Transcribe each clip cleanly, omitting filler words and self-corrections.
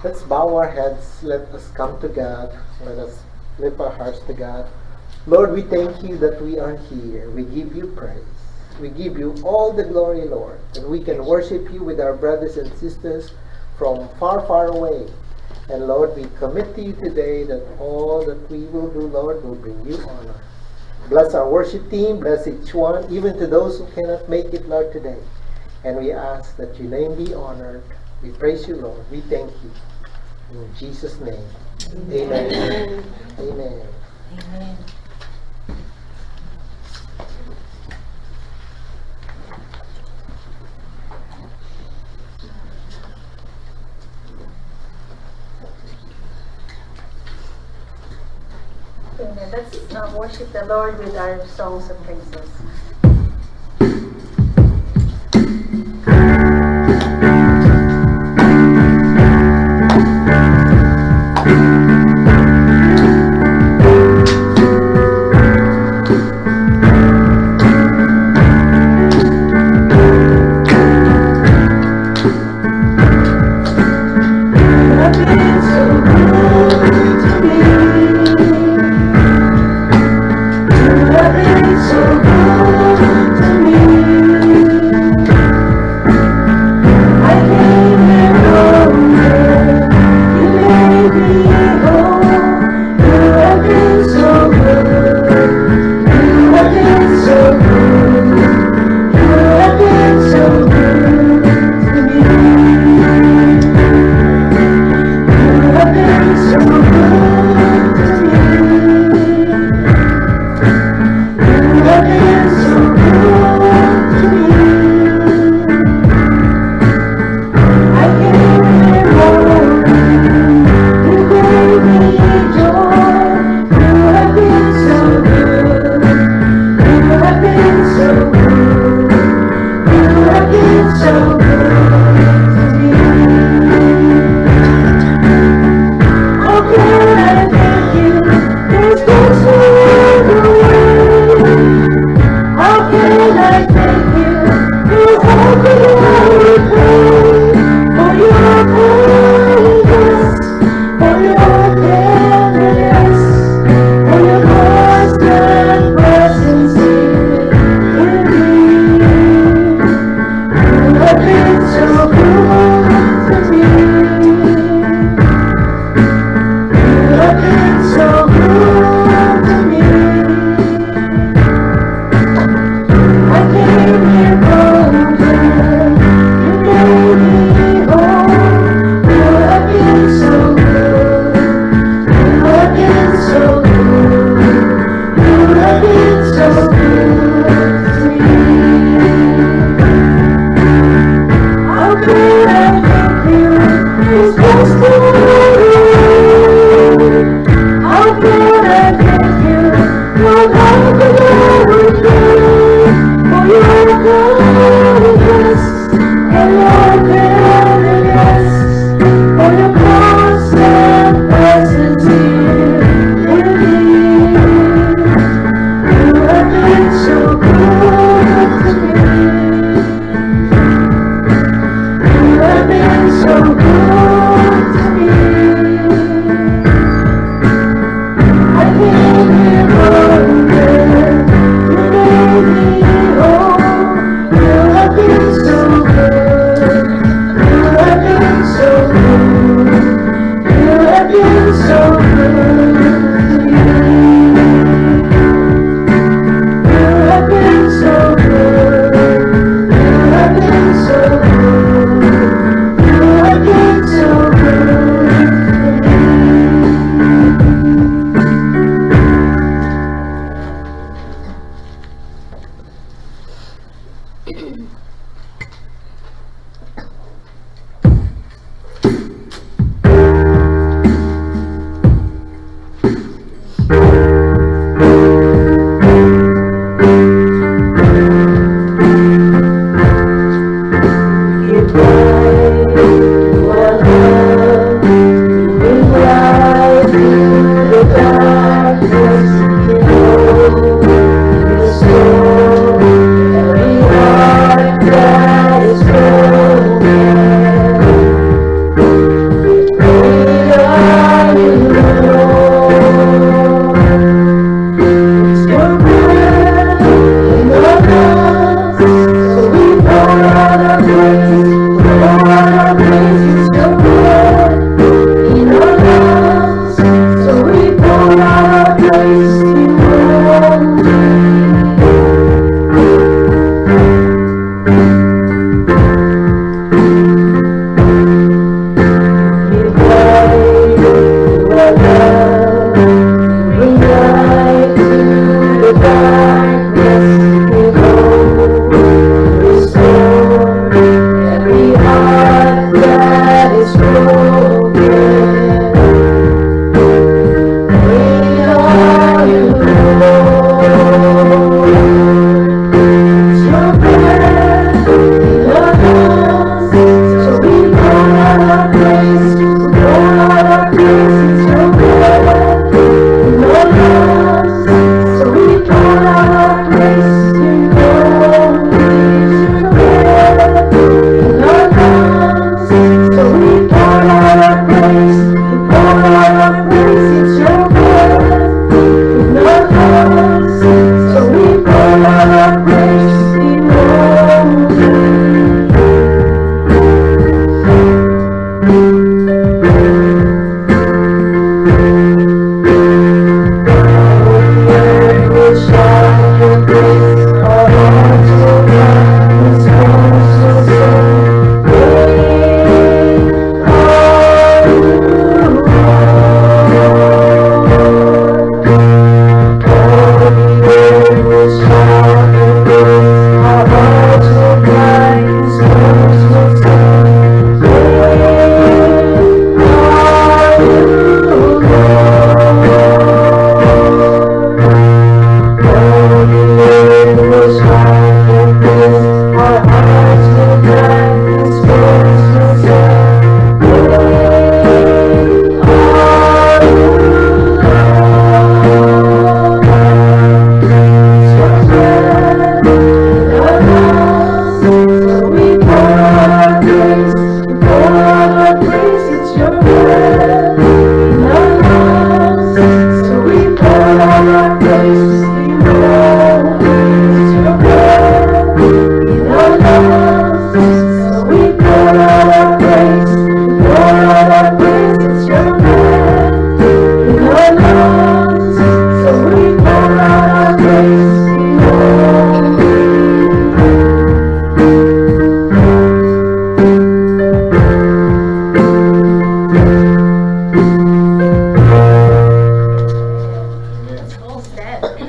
Let's bow our heads. Let us come to God. Let us lift our hearts to God. Lord, we thank you that we are here. We give you praise. We give you all the glory, Lord. And we can worship you with our brothers and sisters from far, far away. And Lord, we commit to you today that all that we will do, Lord, will bring you honor. Bless our worship team. Bless each one, even to those who cannot make it, Lord, today. And we ask that your name be honored. We praise you, Lord. We thank you. In Jesus' name. Amen. Amen. Amen. Amen. Amen. Let's worship the Lord with our songs and praises. So good.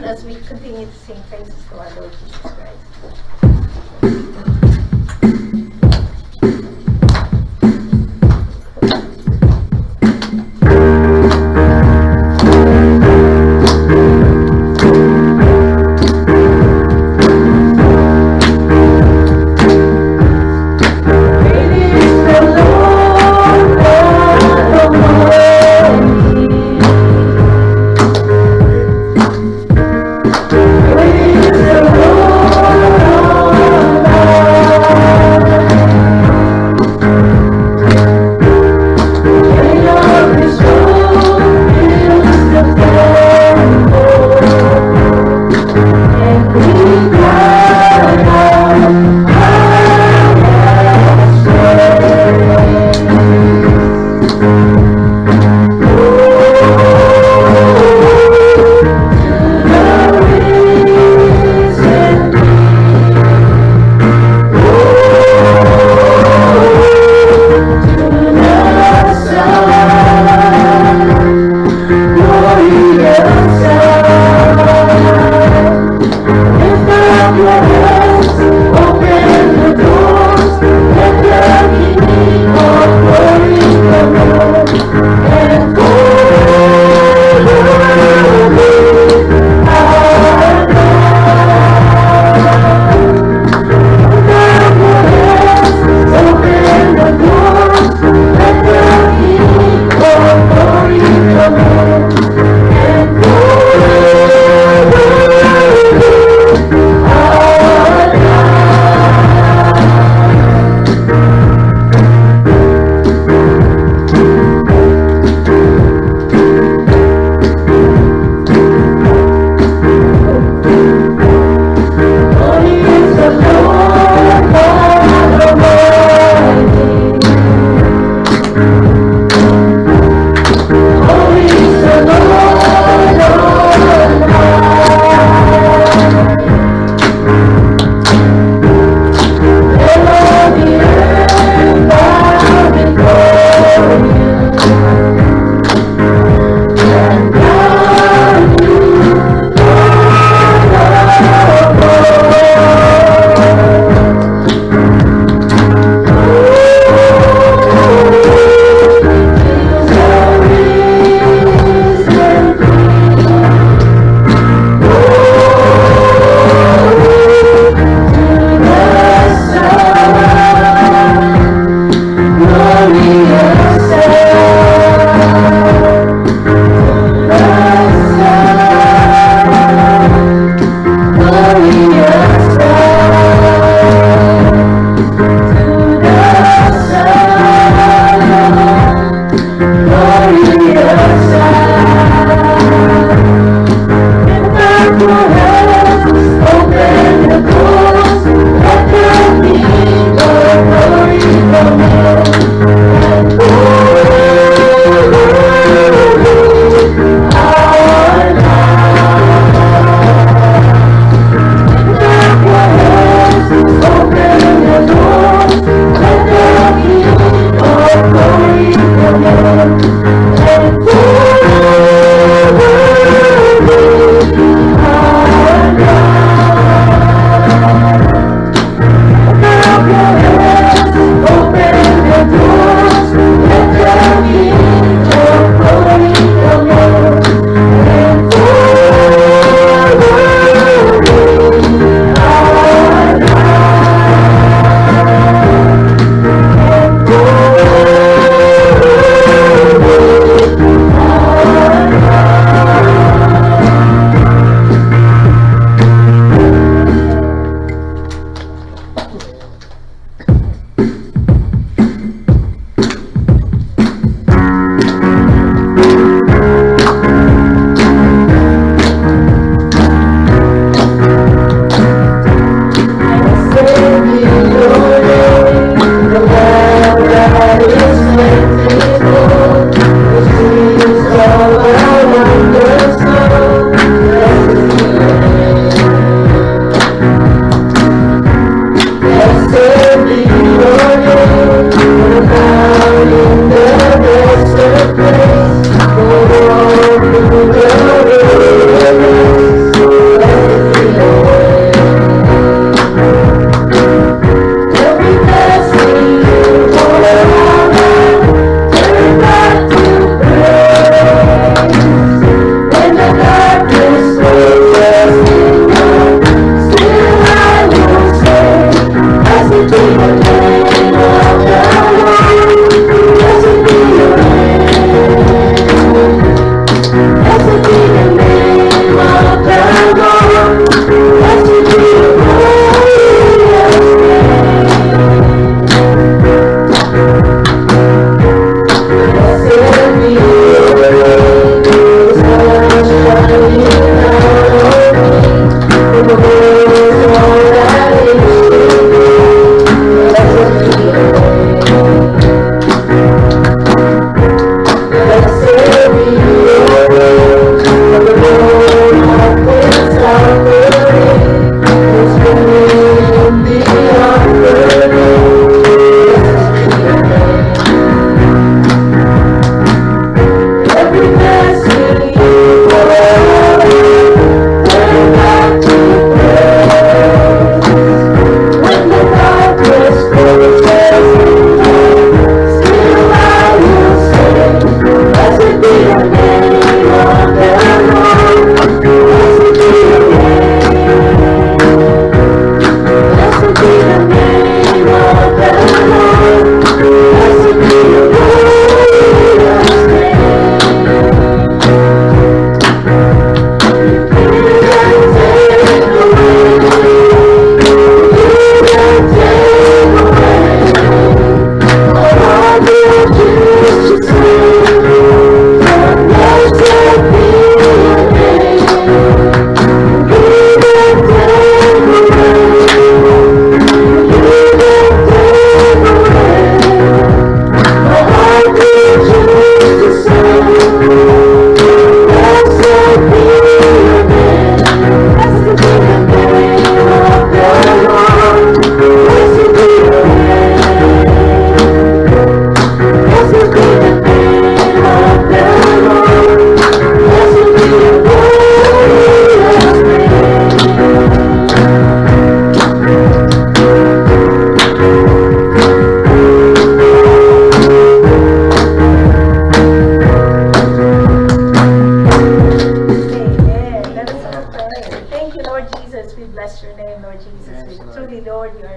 As we continue to sing praises to our Lord Jesus Christ.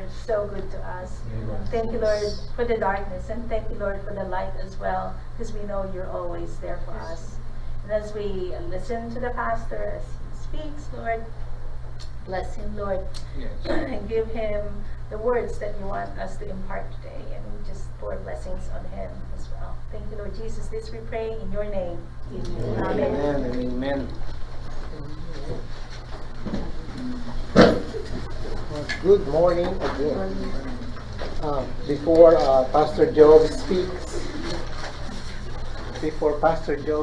are so good to us. Thank you, Lord, for the darkness, and thank you, Lord, for the light as well, because we know you're always there for us. And as we listen to the pastor as he speaks, Lord, bless him, Lord, and give him the words that you want us to impart today, and we just pour blessings on him as well. Thank you, Lord Jesus. This we pray in your name. Amen. Amen and amen. Good morning again. Before Pastor Job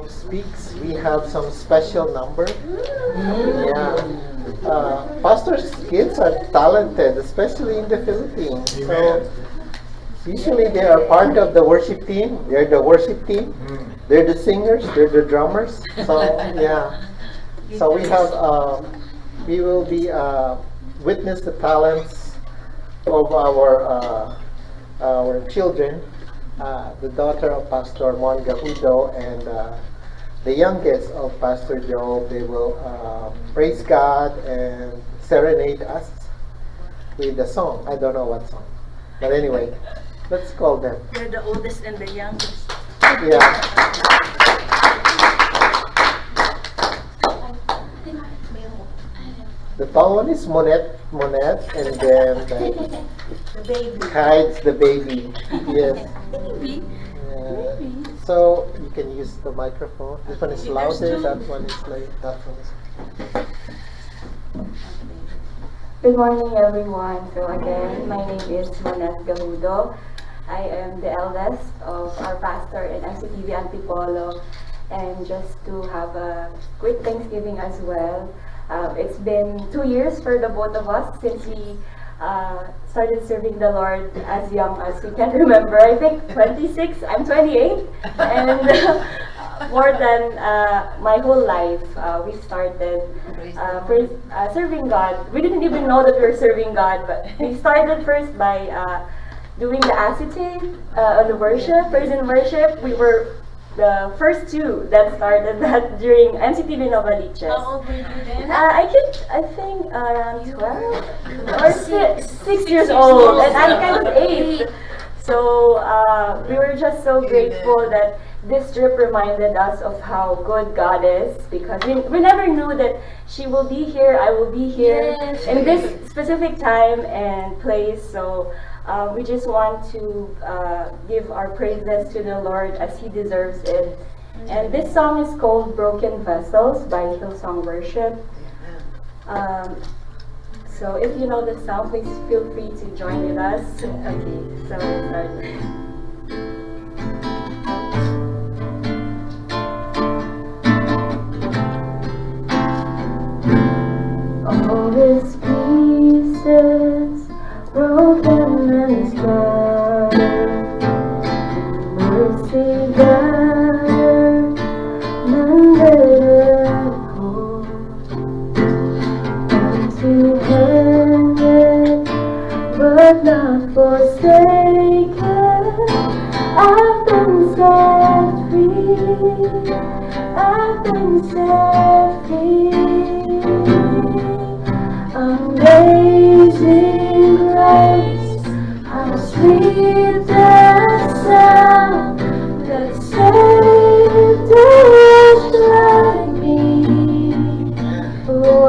speaks, we have some special number. Yeah. Pastor's kids are talented, especially in the Philippines. So usually they are part of the worship team. They're the worship team. They're the singers. They're the drummers. So yeah. So we will be witness the talents of our children. The daughter of Pastor Mon Gahudo and the youngest of Pastor Job. They will praise God and serenade us with a song. I don't know what song, but anyway, let's call them. You're the oldest and the youngest. Yeah. The tall one is Monette, and then The baby. hides the baby. Yes. Baby. So you can use the microphone. This one is louder. That one is like that one is. Good morning, everyone. So again, my name is Monette Gahudo. I am the eldest of our pastor in MCTV Antipolo, and just to have a quick Thanksgiving as well. It's been 2 years for the both of us since we started serving the Lord as young as we can remember. I think 26, I'm 28, and more than my whole life, we started first serving God. We didn't even know that we were serving God, but we started first by doing the acetate on the worship, praise and worship. We were the first two that started that during MCTV Novaliches. How old were you then? I think around 12 or 6 years old, and I'm kind of 8. So we were just so grateful that this trip reminded us of how good God is, because we never knew that she will be here, I will be here in this specific time and place. So we just want to give our praises to the Lord as He deserves it. And this song is called Broken Vessels by Hillsong Worship. So if you know the song, please feel free to join with us. Okay, so let's start. All His pieces broken and scattered, mercy gathered, mended and whole, empty-handed, but not forsaken. I've been set free. I've been set free. Amazing grace, how sweet the sound that saved a wretch like me. Oh,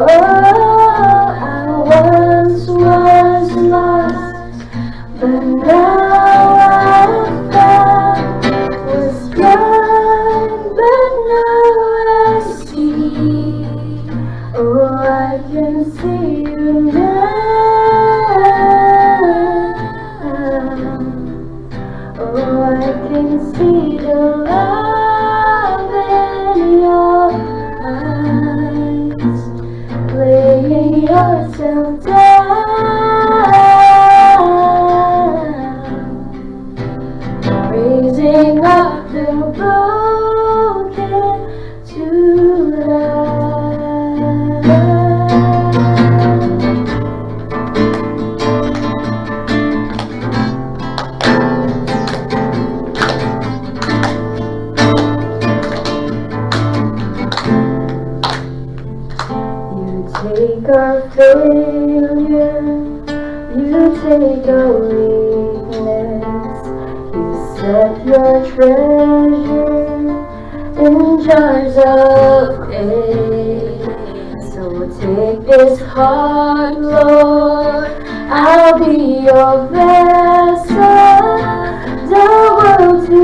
I once was lost, but now I'm found. Was blind, but now I see. Oh, I can see you now. Oh, I can see the love in your eyes, laying yourself down, raising up the broken to life. You take our failure, you take take a weakness, you set your treasure in jars of clay. So take this heart, Lord, I'll be your vessel, the world to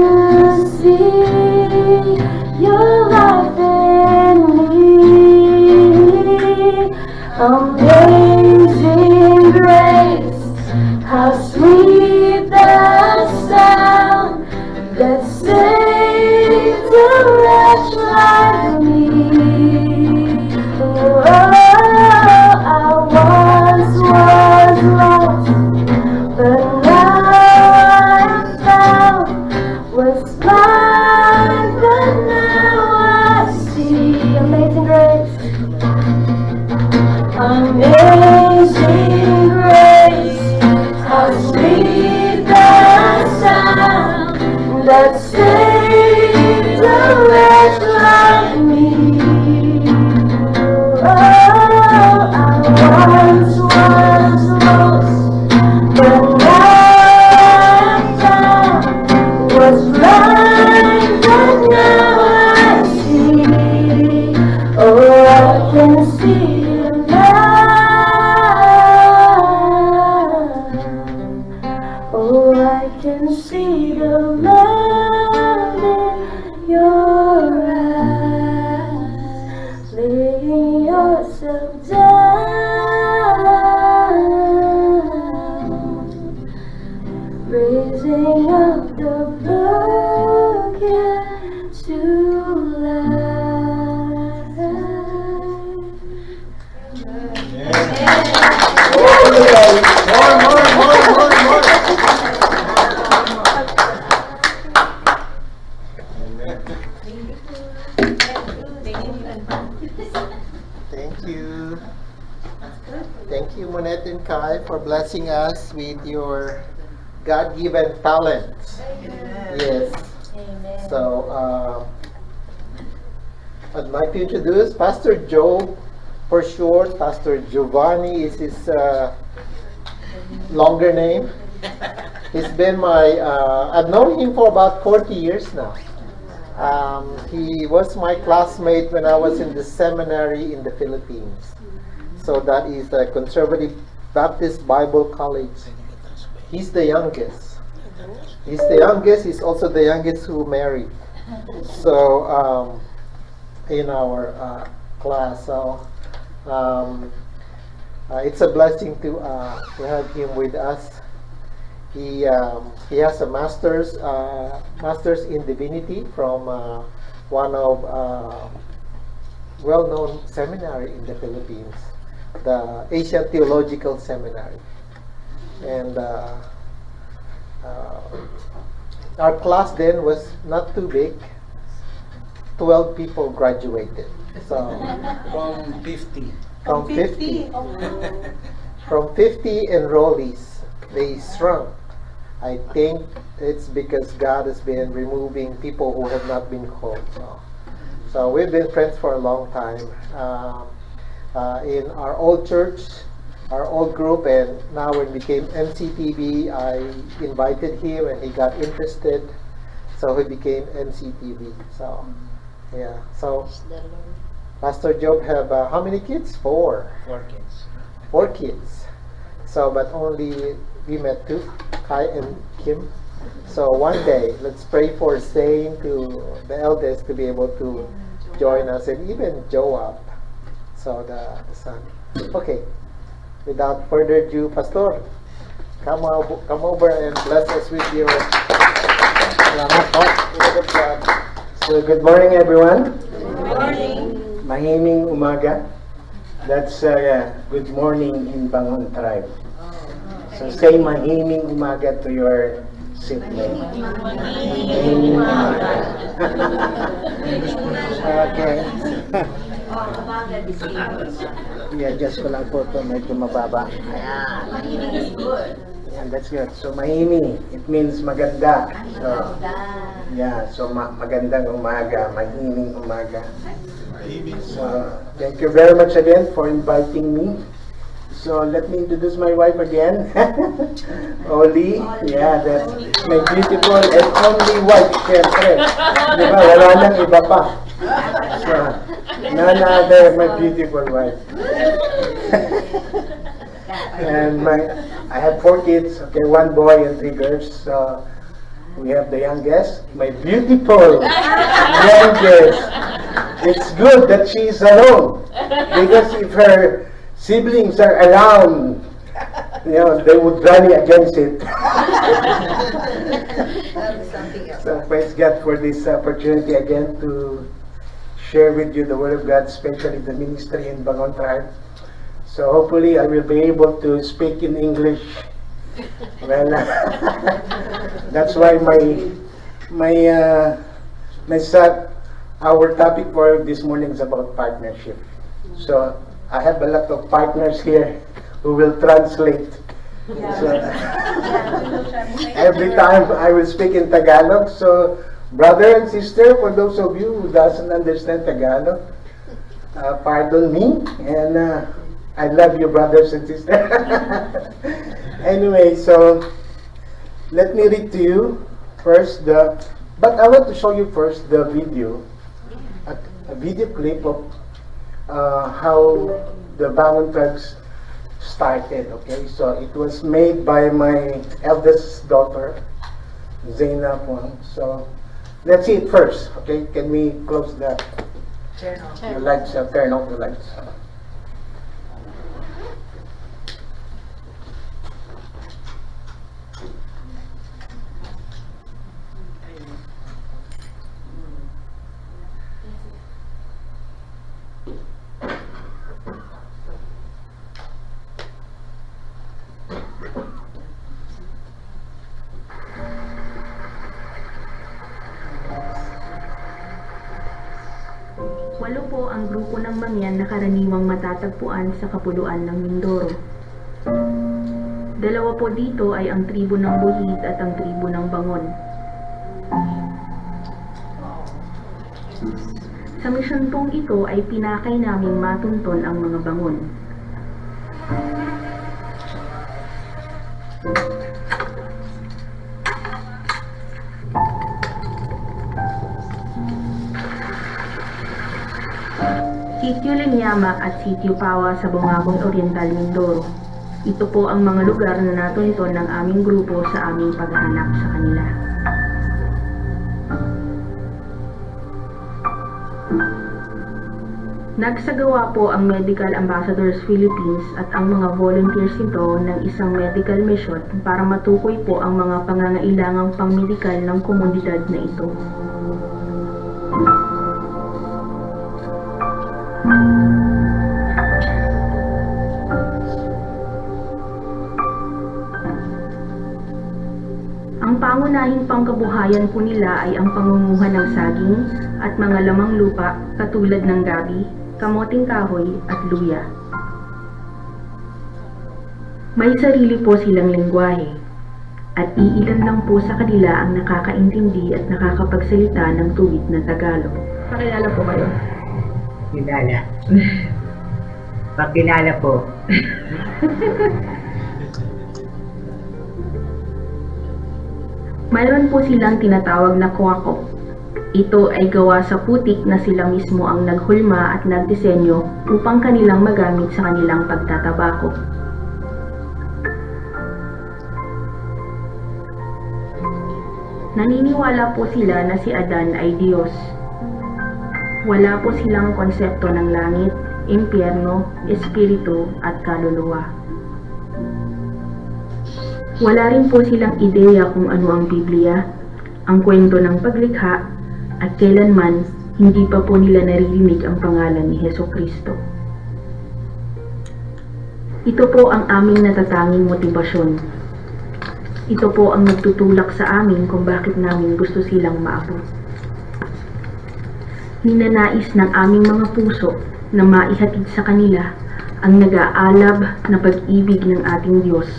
see your life in me. Amazing grace, how sweet the sound that saved a wretch like me. Oh, I once was lost, but now I'm found. Was blind, but now I see. Amazing grace. Amazing grace, how sweet the sound that saved a wretch like me. Oh, I once was lost, but now I'm found. Was blind, but now I see. Oh, I can see. Oh, I can see the love in your eyes, laying yourself down, raising up the broken to life. Thank you. Thank you, Monette and Kai, for blessing us with your God-given talents. Yes. Amen. So, I'd like to introduce Pastor Joe for short. Pastor Giovanni is his longer name. He's been I've known him for about 40 years now. He was my classmate when I was in the seminary in the Philippines. So that is the Conservative Baptist Bible College. He's the youngest. He's the youngest. He's also the youngest who married. So in our class, so it's a blessing to have him with us. He has a master's in divinity from one of well-known seminary in the Philippines, the Asian Theological Seminary, and our class then was not too big. 12 people graduated. So From 50. from 50 from 50 enrollees, they shrunk. I think it's because God has been removing people who have not been called. So we've been friends for a long time. In our old church, our old group, and now when we became MCTV, I invited him and he got interested. So he became MCTV. So yeah. So Pastor Job have how many kids? 4. 4 kids. 4 kids. So, but only we met 2, Kai and Kim. So one day, let's pray for Zane, to the eldest, to be able to join us, and even Joab, so the son. Okay, without further ado, Pastor, come over and bless us with your word of God. So good morning, everyone. Good morning. Mahiming umaga. That's good morning in Bangon tribe. So say mahiming umaga to your sibling. Mahiming umaga. Okay. I-adjust ko lang po ito, medyo mababa. Ayan. Ayan, that's good. So mahiming, it means maganda. So, yeah, so magandang umaga, mahiming umaga. So, thank you very much again for inviting me. So let me introduce my wife again. Oli. Yeah, that's my beautiful and only wife, syempre. Di ba? Wala nang iba pa. So, none other, my beautiful wife. And I have 4 kids, okay, 1 boy and 3 girls. So we have the youngest, my beautiful youngest. It's good that she's alone, because if her siblings are around, they would rally against it. So praise God for this opportunity again to share with you the Word of God, especially the ministry in Bangon Tribe. So hopefully I will be able to speak in English. Well, that's why our topic for this morning is about partnership. So I have a lot of partners here who will translate. So, every time I will speak in Tagalog. So brother and sister, for those of you who doesn't understand Tagalog, pardon me, and I love you, brothers and sisters. Anyway, so let me read to you first but I want to show you first the video, a video clip of how the Bangon Tribes started. Okay, so it was made by my eldest daughter, Zaina Puang. So let's see it first. Okay, can we close the lights? Turn off the lights. Walo po ang grupo ng mangyan na karaniwang matatagpuan sa kapuluan ng Mindoro. 2 po dito ay ang tribo ng Buhid at ang tribo ng Bangon. Sa misyon pong ito ay pinakay naming matunton ang mga Bangon. Sitio Lenyama at Sitio Pawa sa Bungabon Oriental, Mindoro. Ito po ang mga lugar na natunton ng aming grupo sa aming paghahanap sa kanila. Nagsagawa po ang Medical Ambassadors Philippines at ang mga volunteers nito ng isang medical mission para matukoy po ang mga pangangailangang pangmedikal ng komunidad na ito. Ang pangunahing pangkabuhayan po nila ay ang pangunguha ng saging at mga lamang lupa katulad ng gabi, kamoting kahoy at luya. May sarili po silang lengguwahe at iilan lang po sa kanila ang nakakaintindi at nakakapagsalita ng tuwid na Tagalog. Pakilala po kayo. Kilala. Pakilala po. Mayroon po silang tinatawag na kuwako. Ito ay gawa sa putik na sila mismo ang naghulma at nagdisenyo upang kanilang magamit sa kanilang pagtatabako. Naniniwala po sila na si Adan ay Diyos. Wala po silang konsepto ng langit, impyerno, espiritu at kaluluwa. Wala rin po silang ideya kung ano ang Biblia, ang kwento ng paglikha, at kailanman hindi pa po nila naririnig ang pangalan ni Hesukristo. Ito po ang aming natatanging motibasyon. Ito po ang nagtutulak sa amin kung bakit namin gusto silang maabot. Ninanais ng aming mga puso na maihatid sa kanila ang nag-aalab na pag-ibig ng ating Diyos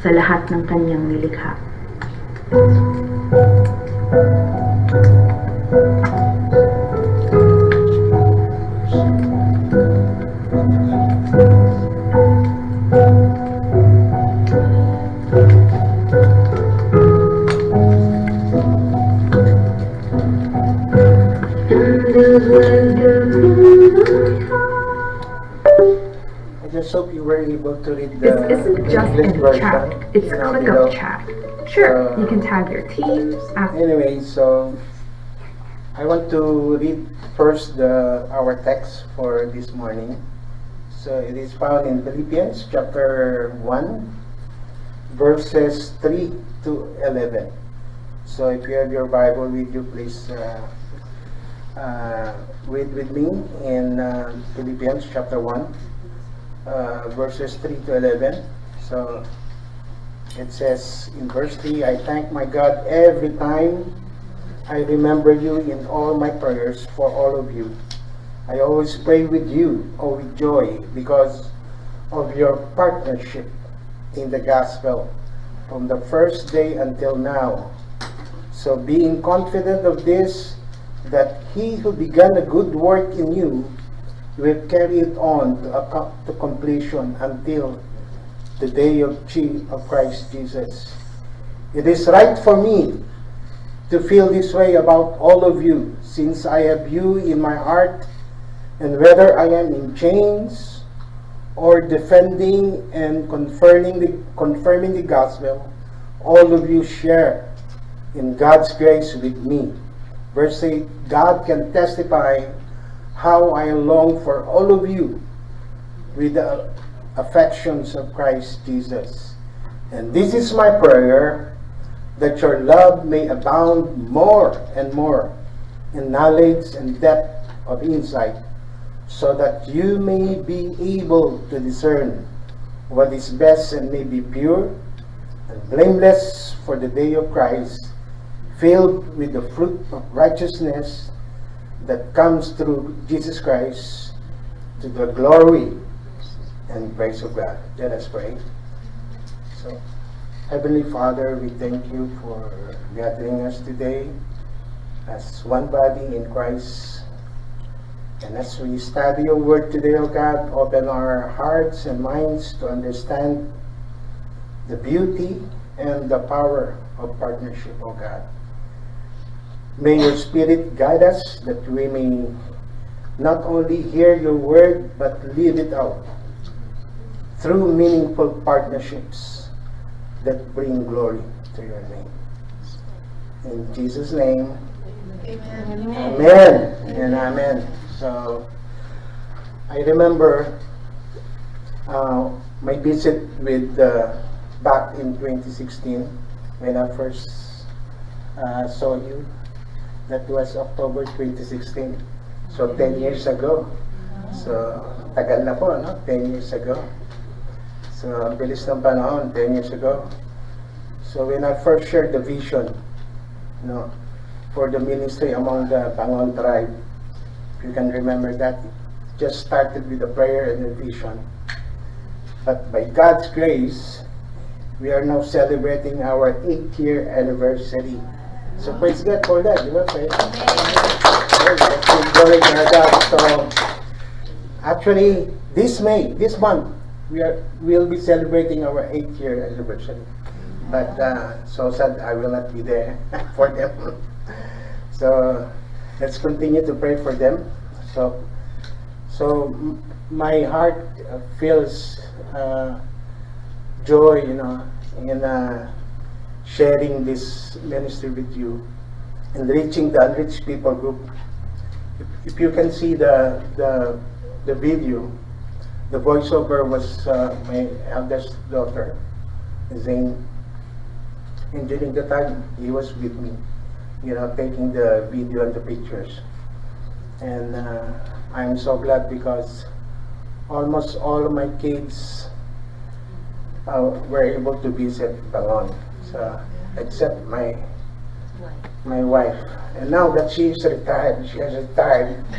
sa lahat ng kanyang nilikha. I just hope you were able to read This the isn't just English in version. chat, it's Now click below. up chat. Sure, you can tag your teams, ask Anyway, so I want to read first our text for this morning. So it is found in Philippians chapter 1, verses 3 to 11. So if you have your Bible with you, please read with me in Philippians chapter 1, verses 3 to 11. So it says in verse 3, I thank my God every time I remember you in all my prayers for all of you. I always pray with you, or with joy, because of your partnership in the gospel from the first day until now. So being confident of this, that he who began a good work in you will carry it on to completion until the day of Christ Jesus. It is right for me to feel this way about all of you, since I have you in my heart, and whether I am in chains or defending and confirming the gospel, all of you share in God's grace with me. Verse 8, God can testify how I long for all of you with the affections of Christ Jesus. And this is my prayer, that your love may abound more and more in knowledge and depth of insight, so that you may be able to discern what is best and may be pure and blameless for the day of Christ, filled with the fruit of righteousness that comes through Jesus Christ, to the glory and praise of God. Let us pray. So, Heavenly Father, we thank you for gathering us today as one body in Christ. And as we study your word today, O God, open our hearts and minds to understand the beauty and the power of partnership, O God. May your Spirit guide us, that we may not only hear your word, but live it out through meaningful partnerships that bring glory to your name. In Jesus' name, amen. Amen and amen. So, I remember my visit with back in 2016 when I first saw you. That was October 2016. So 10 years ago. So tagal na po, no? 10 years ago. So ang bilis ng panahon, 10 years ago. So when I first shared the vision, no, for the ministry among the Bangon tribe, if you can remember that, it just started with a prayer and a vision. But by God's grace, we are now celebrating our 8th year anniversary. So praise God for that, di ba? Glory to God. So actually, this month, we'll be celebrating our 8th year anniversary. But so sad I will not be there for them. So let's continue to pray for them. So my heart feels joy, you know, in sharing this ministry with you and reaching the unreached people group. If you can see the video, the voiceover was my eldest daughter, Zane. And during the time, he was with me, you know, taking the video and the pictures. And I'm so glad because almost all of my kids were able to visit Bangon. So, except my wife. And now that she is retired,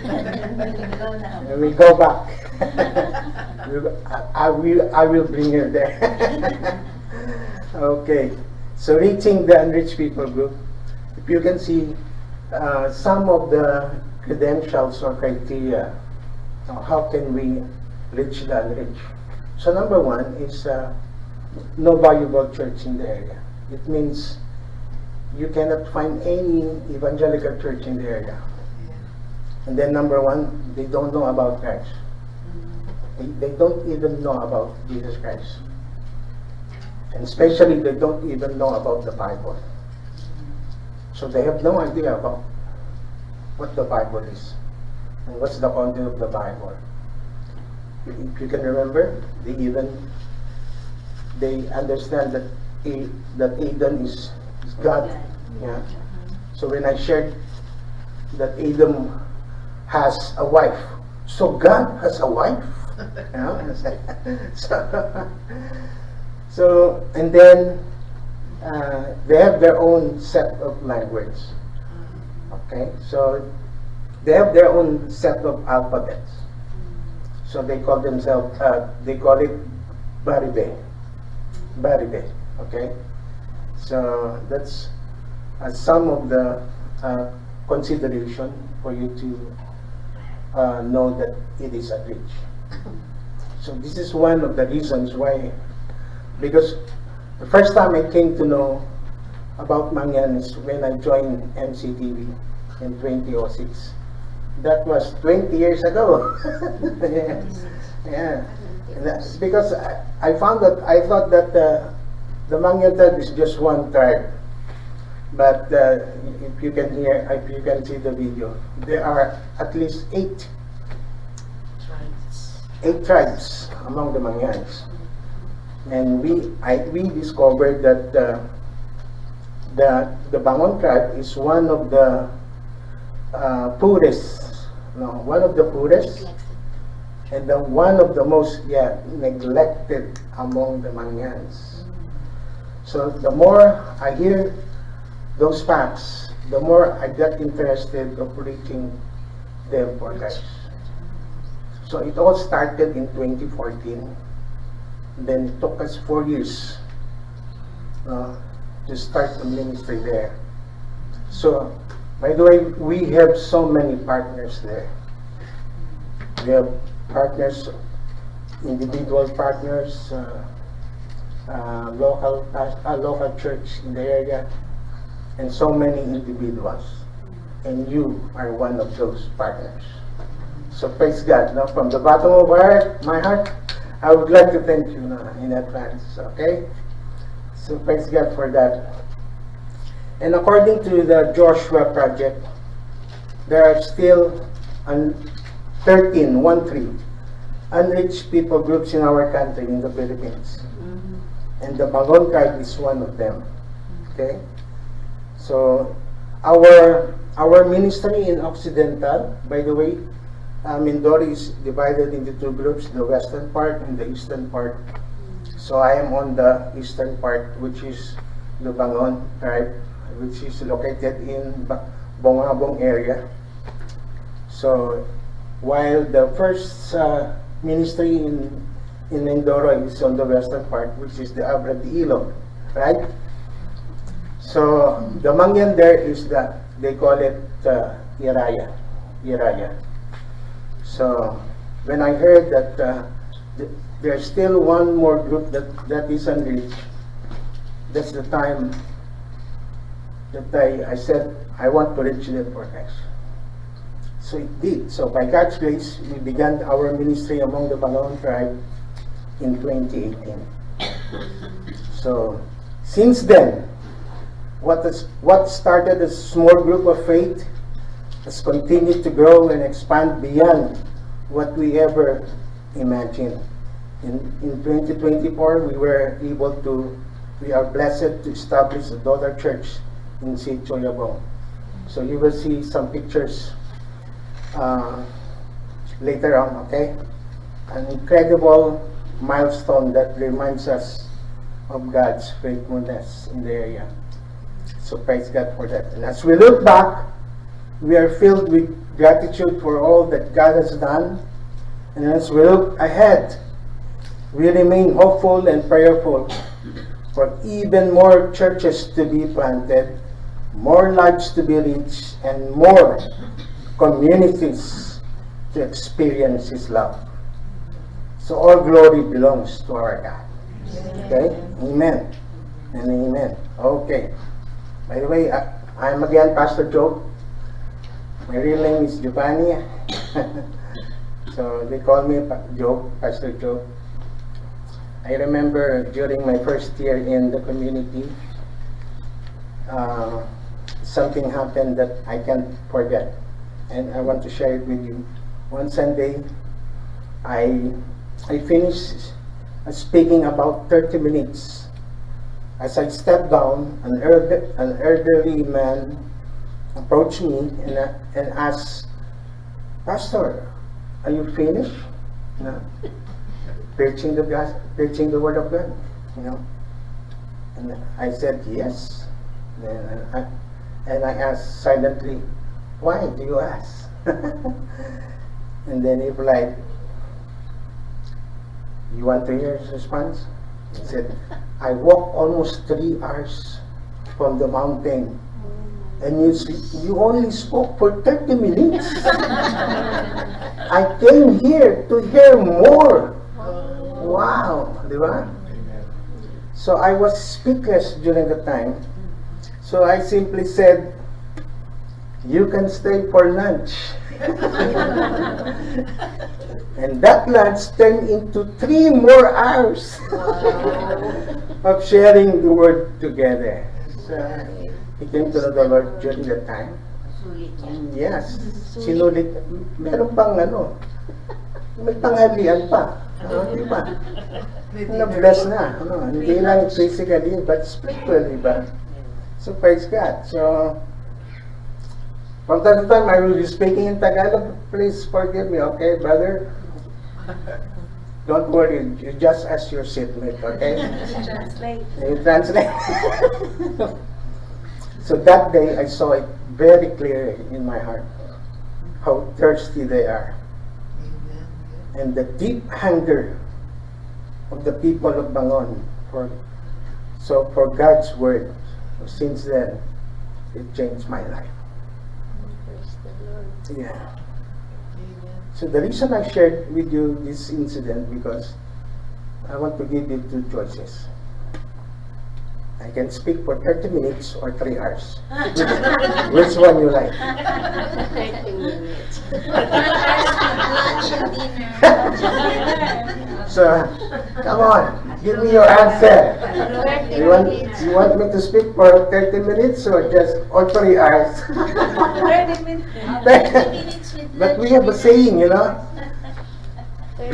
and we go back. I will bring her there. Okay. So reaching the unreached people group, if you can see some of the credentials or criteria, how can we reach the unreached? So number one is no valuable church in the area. It means you cannot find any evangelical church in the area. And then number one, they don't know about Christ. They don't even know about Jesus Christ. And especially they don't even know about the Bible. So they have no idea about what the Bible is and what's the content of the Bible. If you can remember, they understand that Adam is God. Yeah. So when I shared that Adam has a wife, so God has a wife. So and then they have their own set of language. Okay, so they have their own set of alphabets. So they call themselves, they call it Baribe. Okay, so that's some of the consideration for you to know that it is a glitch. So this is one of the reasons why, because the first time I came to know about Mangyan is when I joined MCTV in 2006. That was 20 years ago. Yeah. And that's because I found that I thought that the Mangyan tribe is just one tribe. But if you can hear, if you can see the video, there are at least eight tribes among the Mangyans. And we discovered that the Bangon tribe is one of the poorest, one of the poorest, and one of the most neglected among the Mangyans. So the more I hear those facts, the more I got interested of reaching them for Christ. So it all started in 2014. Then it took us 4 years to start the ministry there. So, by the way, we have so many partners there. We have partners, individual partners, local church in the area, and so many individuals. And you are one of those partners. So praise God. Now, from the bottom of my heart, I would like to thank you in advance. Okay? So praise God for that. And according to the Joshua Project, there are still 13 unreached people groups in our country, in the Philippines. And the Bangon tribe is one of them. Okay? So our ministry in Occidental, by the way, Mindoro is divided into two groups, the western part and the eastern part. So I am on the eastern part, which is the Bangon tribe, which is located in Bongabong area. So while the first ministry in Mindoro is on the western part, which is the Abra de Ilog, right? So the Mangyan there is they call it Iraya. So when I heard that there's still one more group that is unreached, that's the time that I said I want to reach them for Christ. So it did. So by God's grace, we began our ministry among the Bangon tribe in 2018. So since then, what started as a small group of faith has continued to grow and expand beyond what we ever imagined. In 2024, we are blessed to establish a daughter church in Sitio Yabong. So you will see some pictures later on, okay? An incredible milestone that reminds us of God's faithfulness in the area. So praise God for that. And as we look back, we are filled with gratitude for all that God has done. And as we look ahead, we remain hopeful and prayerful for even more churches to be planted, more lives to be reached, and more communities to experience His love. So all glory belongs to our God. Okay? Amen. And amen. Okay. By the way, I'm again Pastor Joe. My real name is Giovanni. So they call me Joe, Pastor Joe. I remember during my first year in the community, something happened that I can't forget, and I want to share it with you. One Sunday, I finished speaking about 30 minutes. As I stepped down, an elderly man approached me and asked, "Pastor, are you finished? No? Preaching the word of God, you know?" And I said, "Yes." And I asked silently, "Why do you ask?" And then he replied, "You want to hear his response?" He said, "I walked almost 3 hours from the mountain, and you only spoke for 30 minutes. I came here to hear more." Wow, di ba? So I was speechless during the time. So I simply said, "You can stay for lunch." And that lunch turned into 3 more hours of sharing the word together. So he came to know the Lord during that time. Yes, sinulit. Meron pang may tanghalian pa. Di ba? Na-bless na. Hindi lang physically, but spiritually ba? So praise God. So, from time to time, I will be speaking in Tagalog. Please forgive me, okay, brother? Don't worry, you just ask your seatmate, okay? Translate. You translate. So that day, I saw it very clearly in my heart how thirsty they are, and the deep hunger of the people of Bangon for God's word. Since then, it changed my life. Yeah. So the reason I shared with you this incident, because I want to give you 2 choices. I can speak for 30 minutes or 3 hours. Which one you like? 30 minutes. So, come on, give me your answer. You want me to speak for 30 minutes or 3 hours? 30 minutes. But we have a saying, you know,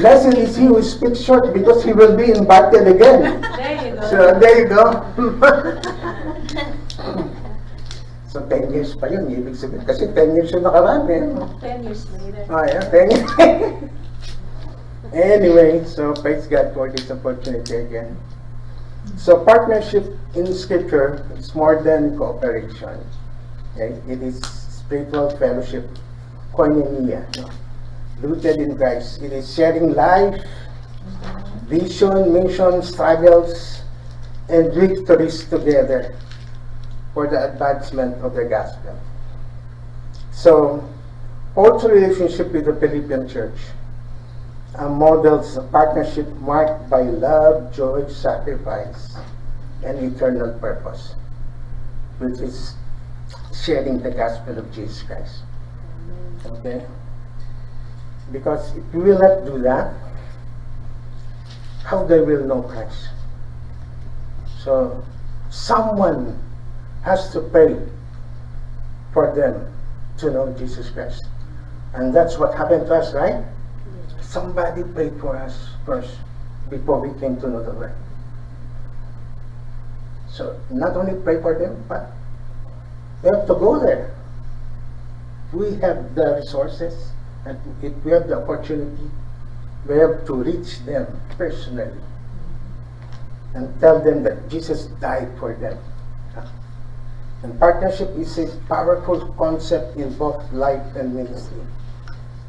blessed is he who speaks short because he will be invited again. There you go. So there you go. So 10 years pa yun, ibig sabihin. Kasi 10 years yung nakaraan eh. 10 years later. Oh yeah, 10 years. Anyway, so praise God for this opportunity again. So partnership in Scripture is more than cooperation. Okay? It is spiritual fellowship, koinonia, no? Rooted in Christ. It is sharing life, vision, mission, struggles, and victories together for the advancement of the gospel. So, Paul's relationship with the Philippian church models a partnership marked by love, joy, sacrifice, and eternal purpose, which is sharing the gospel of Jesus Christ. Okay? Because if we will not do that, how they will know Christ? So, someone has to pray for them to know Jesus Christ. And that's what happened to us, right? Somebody prayed for us first before we came to know the Lord. So, not only pray for them, but we have to go there. We have the resources, and if we have the opportunity, we have to reach them personally and tell them that Jesus died for them. And partnership is a powerful concept in both life and ministry.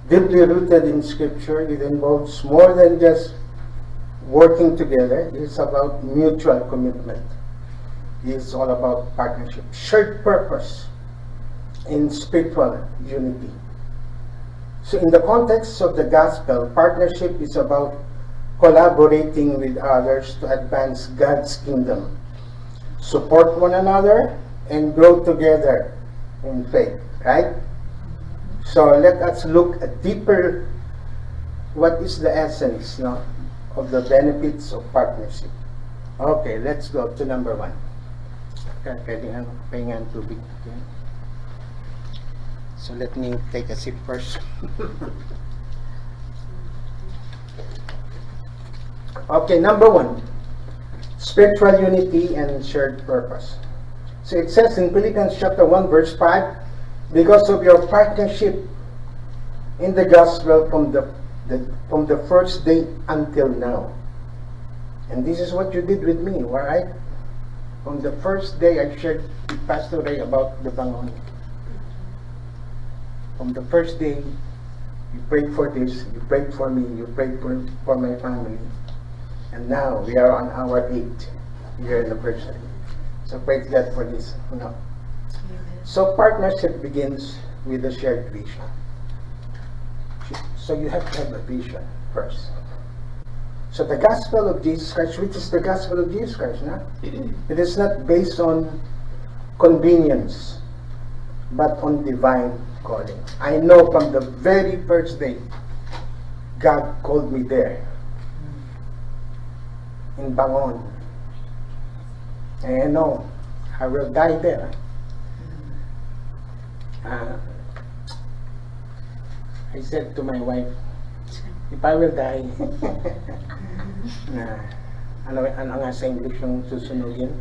Deeply rooted in Scripture, it involves more than just working together. It's about mutual commitment. It's all about partnership, shared purpose, and spiritual unity. So in the context of the gospel, partnership is about collaborating with others to advance God's kingdom, support one another, and grow together in faith, right? So let us look at deeper what is the essence, no, of the benefits of partnership. Okay, let's go to number 1. Pwede ang pahingan tubig. Okay. So let me take a sip first. Okay, number 1, spiritual unity and shared purpose. So it says in Philippians chapter 1 verse 5, because of your partnership in the gospel from the first day until now. And this is what you did with me, right? From the first day I shared with Pastor Ray about the Bangon. From the first day, you prayed for this, you prayed for me, you prayed for my family. And now we are on our 8th year anniversary. So praise God for this. No. So partnership begins with a shared vision. So you have to have a vision first. So the gospel of Jesus Christ, which is the gospel of Jesus Christ, no? It is not based on convenience, but on divine calling. I know from the very first day, God called me there, in Bangon. And I know I will die there. I said to my wife, if I will die, ano nga sa English yung susunugin?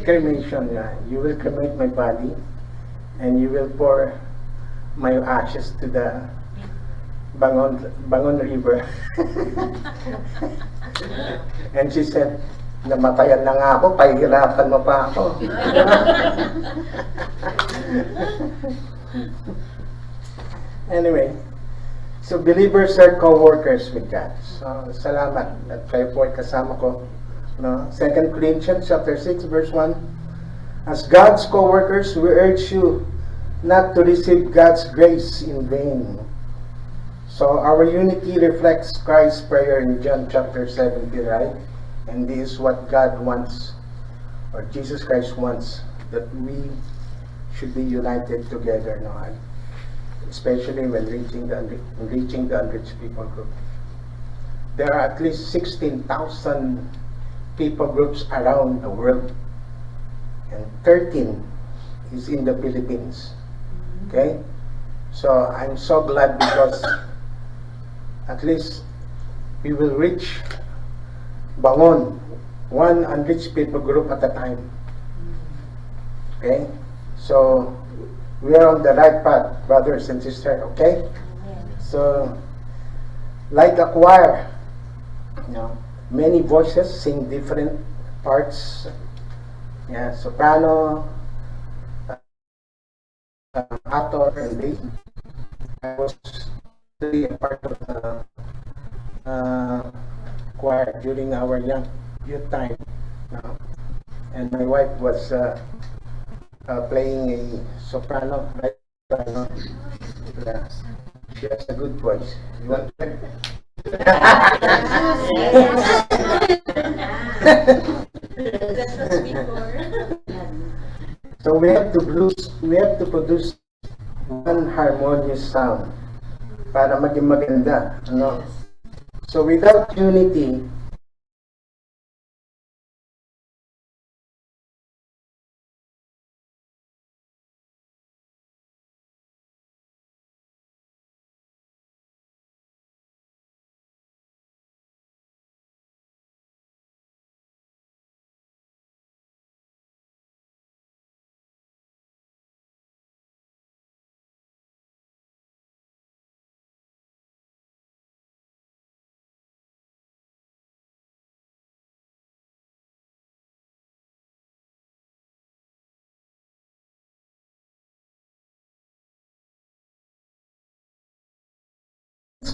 Cremation, yeah. You will cremate my body and you will pour my ashes to the Bangon River. And she said, namatayan na nga ako, pahihirapan mo pa ako. Anyway, so believers are co-workers with God. So salamat at kayo po ay kasama ko. No? 2 Corinthians chapter 6 verse 1. As God's co-workers, we urge you not to receive God's grace in vain. So our unity reflects Christ's prayer in John chapter 17, right? And this is what God wants, or Jesus Christ wants, that we should be united together, no? Especially when reaching the unreached people group. There are at least 16,000 people groups around the world, and 13 is in the Philippines. Okay? So I'm so glad because at least we will reach Bangon, one unreached people group at a time. Okay? So we are on the right path, brothers and sisters, okay? So, like a choir, you know, many voices sing different parts. Yeah, soprano, alto, and bass. I was really a part of the choir during our youth time. And my wife was playing a soprano, right? She has a good voice. You want to hear? So we have to produce one harmonious sound para maging maganda, ano? So without unity,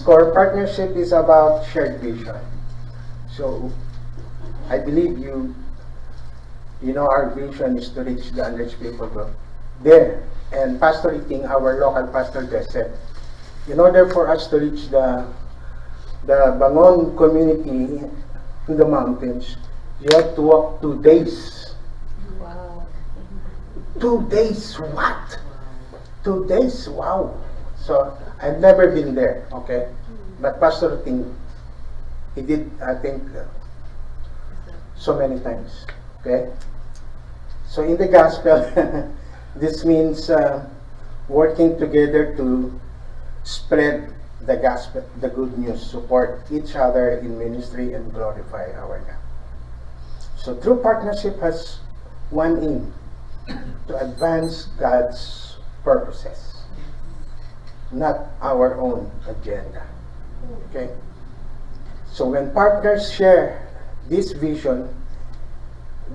core partnership is about shared vision. So I believe you know our vision is to reach the unreached people group there. And Pastor Iting, our local pastor, just said, in order for us to reach the Bangon community in the mountains, you have to walk 2 days. Wow. 2 days, what? 2 days, wow. So, I've never been there, okay? But Pastor Ting, he did, I think, so many times, okay? So, in the gospel, this means working together to spread the gospel, the good news, support each other in ministry and glorify our God. So true partnership has one aim, to advance God's purposes, not our own agenda. Okay? So when partners share this vision,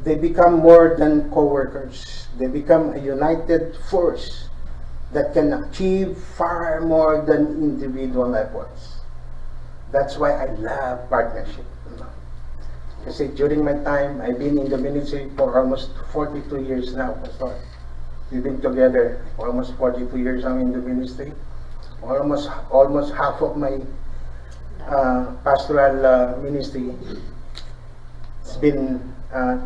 they become more than co-workers. They become a united force that can achieve far more than individual efforts. That's why I love partnership. Kasi during my time, I've been in the ministry for almost 42 years now, Pastor. We've been together for almost 42 years now in the ministry. Almost half of my pastoral ministry has been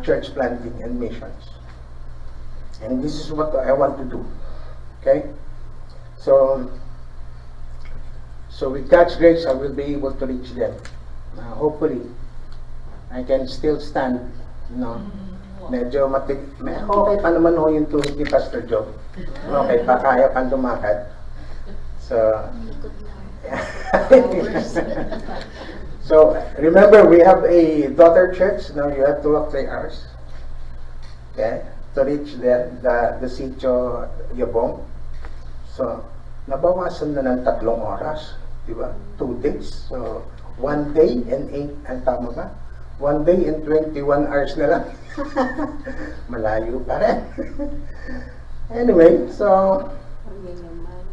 church planting and missions. And this is what I want to do. Okay? So with God's grace, I will be able to reach them. Hopefully, I can still stand, you know. Medyo okay pa naman ho yung tuhod ni Pastor Joe. Okay pa, kaya pang lumakad. So, so remember, we have a daughter church. Now you have to walk 3 hours. Okay? To reach there, the Sitio Yabong. So, nabawasan na ng 3 oras. Diba? 2 days. So, 1 day and 8, ang tama ba? 1 day and 21 hours na lang. Malayo pa rin. Anyway, so,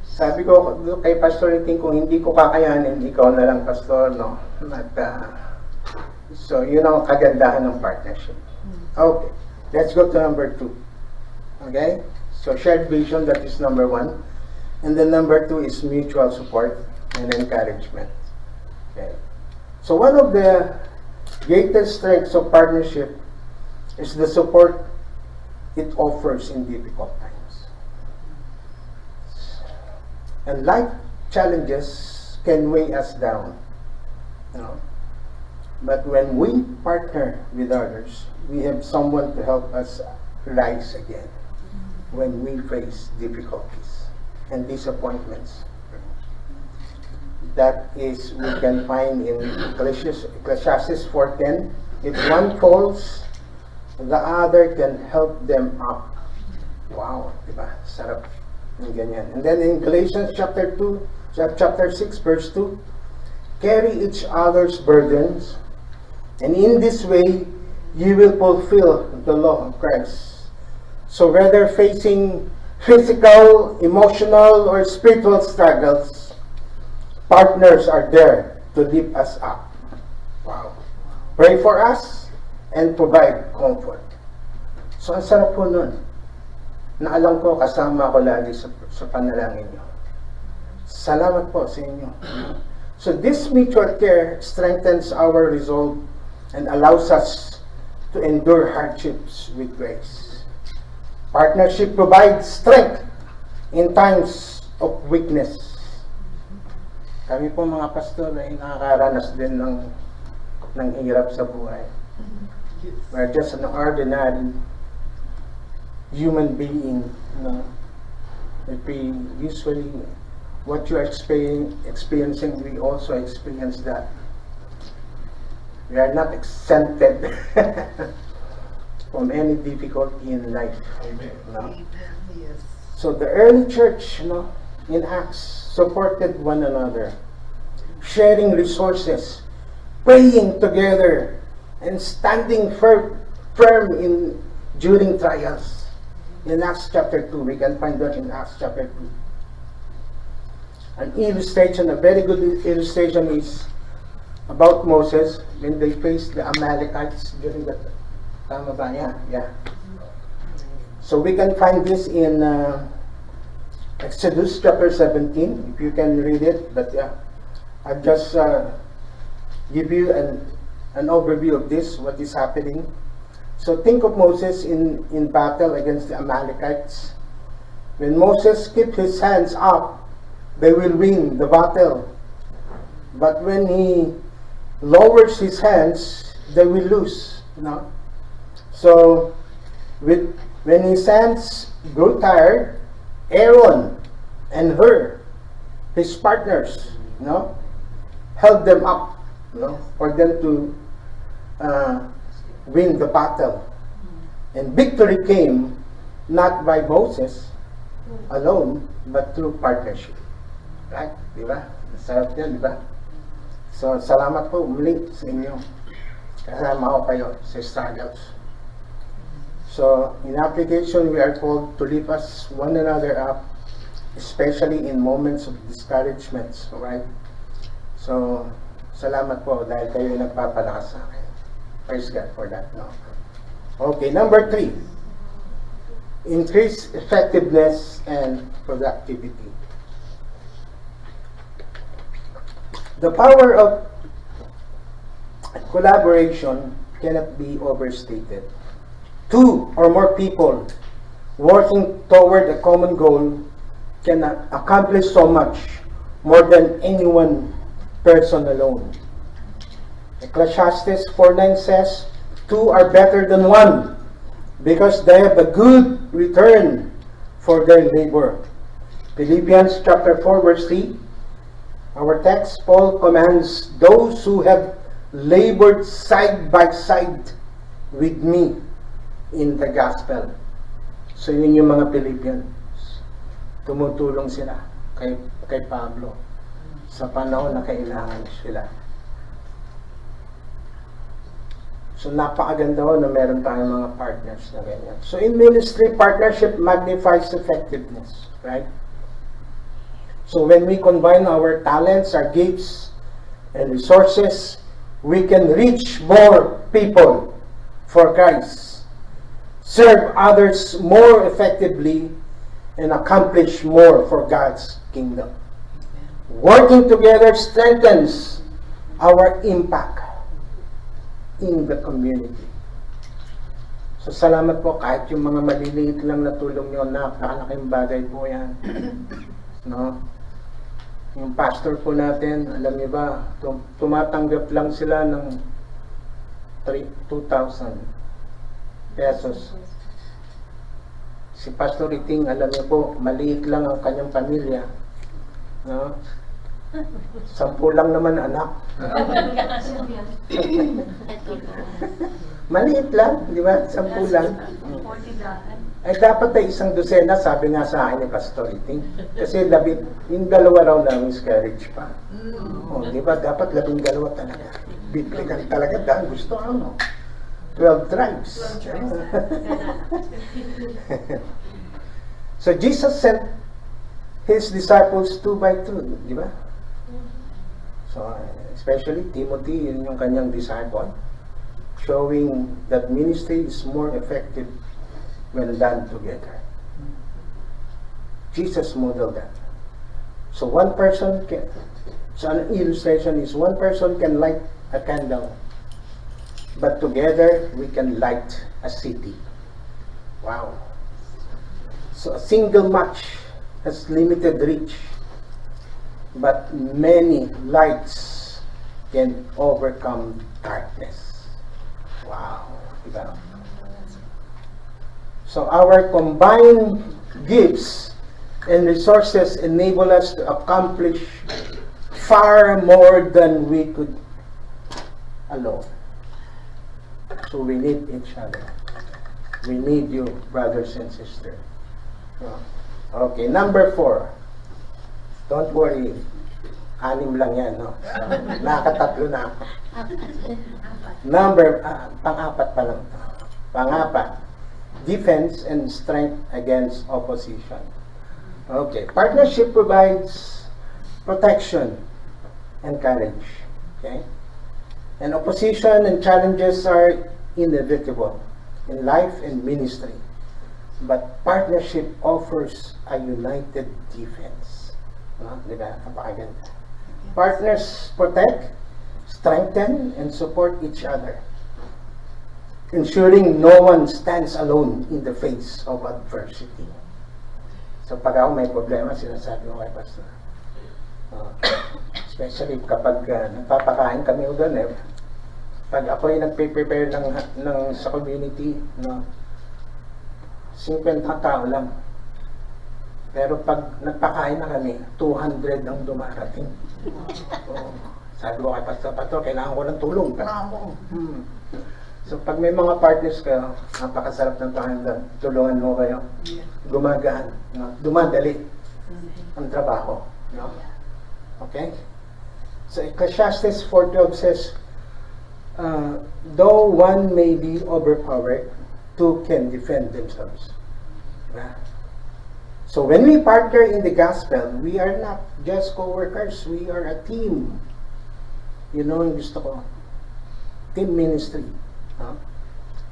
sabi ko kay Pastor Ting, kung hindi ko kakayanin, ikaw na lang, Pastor, no? So, yun ang kagandahan ng partnership. Okay, let's go to number 2. Okay? So, shared vision, that is number 1. And then number 2 is mutual support and encouragement. Okay? So, one of the greatest strengths of partnership is the support it offers in difficult times. And life challenges can weigh us down. You know? But when we partner with others, we have someone to help us rise again when we face difficulties and disappointments. That is, we can find in Ecclesiastes 4:10. If one falls, the other can help them up. Wow, diba? Sarap ng ganyan. And then in Galatians chapter 6, verse 2, carry each other's burdens, and in this way, you will fulfill the law of Christ. So whether facing physical, emotional, or spiritual struggles, partners are there to lift us up. Wow. Pray for us and provide comfort. So, ang sarap po nun. Na alam ko, kasama ko lagi sa panalangin nyo. Salamat po sa inyo. So, this mutual care strengthens our resolve and allows us to endure hardships with grace. Partnership provides strength in times of weakness. Kami po mga pastor ay nakakaranas din ng hirap sa buhay. We're just an ordinary human being. You know? If we usually, what you are experiencing, we also experience that. We are not exempted from any difficulty in life. Amen. You know? Yes. So the early church, you know, in Acts, supported one another, sharing resources, praying together, and standing firm during trials. In Acts chapter 2, we can find that in Acts chapter 2. An illustration, a very good illustration is about Moses when they faced the Amalekites during that. Tama ba? Yeah. So we can find this in Exodus chapter 17, if you can read it, but yeah, I'll just give you an overview of this, what is happening. So think of Moses in battle against the Amalekites. When Moses kept his hands up they will win the battle. But when he lowers his hands, they will lose. So, when his hands grew tired, Aaron and his partners, held them up, for them to win the battle. And victory came not by Moses alone, but through partnership. Right? Diba? Sarap yan, diba? So, salamat po muli sa inyo. Kasama ko kayo sa struggles. So, in application, we are called to lift us one another up, especially in moments of discouragements. Right? So, salamat po dahil kayo nagpapalakas sa akin. Praise God for that. Okay, number 3. Increase effectiveness and productivity. The power of collaboration cannot be overstated. 2 or more people working toward a common goal can accomplish so much more than any one person alone. Ecclesiastes 4:9 says, 2 are better than 1 because they have a good return for their labor. Philippians chapter 4 verse 3, our text, Paul commands those who have labored side by side with me in the gospel. So yun yung mga Philippians. Tumutulong sila kay Pablo sa panahon na kailangan sila. So napakaganda ho na meron tayong mga partners na ganyan. So in ministry, partnership magnifies effectiveness, right? So when we combine our talents, our gifts, and resources, we can reach more people for Christ, serve others more effectively, and accomplish more for God's kingdom. Working together strengthens our impact in the community. So salamat po kahit yung mga maliliit lang na tulong nyo, napakalaking bagay po yan. Yung pastor po natin, alam niyo ba, tumatanggap lang sila ng 2,000 pesos. Si Pastor Iting, alam niyo po, maliit lang ang kanyang pamilya. 10 lang naman anak. Maliit lang, di ba? 10 lang. Ay dapat ay 1 dosena, sabi nga sa akin ni Pastor Iting. Kasi yung 2 raw na miscarriage pa. Di ba? Dapat 12 talaga. Biblical talaga dahil gusto 12 tribes. So Jesus sent His disciples 2 by 2, di ba? So especially Timothy, yun yung kanyang disciple, showing that ministry is more effective when done together. Jesus modeled that. So one person can, so an illustration is one person can light a candle, but together we can light a city. Wow. So a single match has limited reach, but many lights can overcome darkness. Wow. Diba? So our combined gifts and resources enable us to accomplish far more than we could alone. So we need each other. We need you, brothers and sisters. Okay, number 4. Don't worry. 6 lang yan, no? Nakatatlo na ako. Pang-4 pa lang. Pang-4. Defense and strength against opposition. Okay, partnership provides protection and courage. Okay? And opposition and challenges are inevitable in life and ministry. But partnership offers a united defense. Diba? Napakaganda. Partners protect, strengthen, and support each other, ensuring no one stands alone in the face of adversity. So pag ako may problema, sinasabi ko kay Pastor, Especially kapag nagpapakain kami doon eh. Pag ako ay nagpe-prepare ng sa community, no, 50 tao lang. Pero pag nagpakain na kami, 200 ang dumarating. Oo. Sabi ko kay Pastor, kailangan ko ng tulong. Kailangan ko. So pag may mga partners kayo, napakasarap ng pakinggan. Tulungan mo kayo. Gumagaan. No? Dumadali ang trabaho. No? Okay? So Ecclesiastes 4:12 says, though one may be overpowered, two can defend themselves. Diba? So when we partner in the gospel, we are not just co-workers, we are a team. You know, yung gusto ko, team ministry. Huh?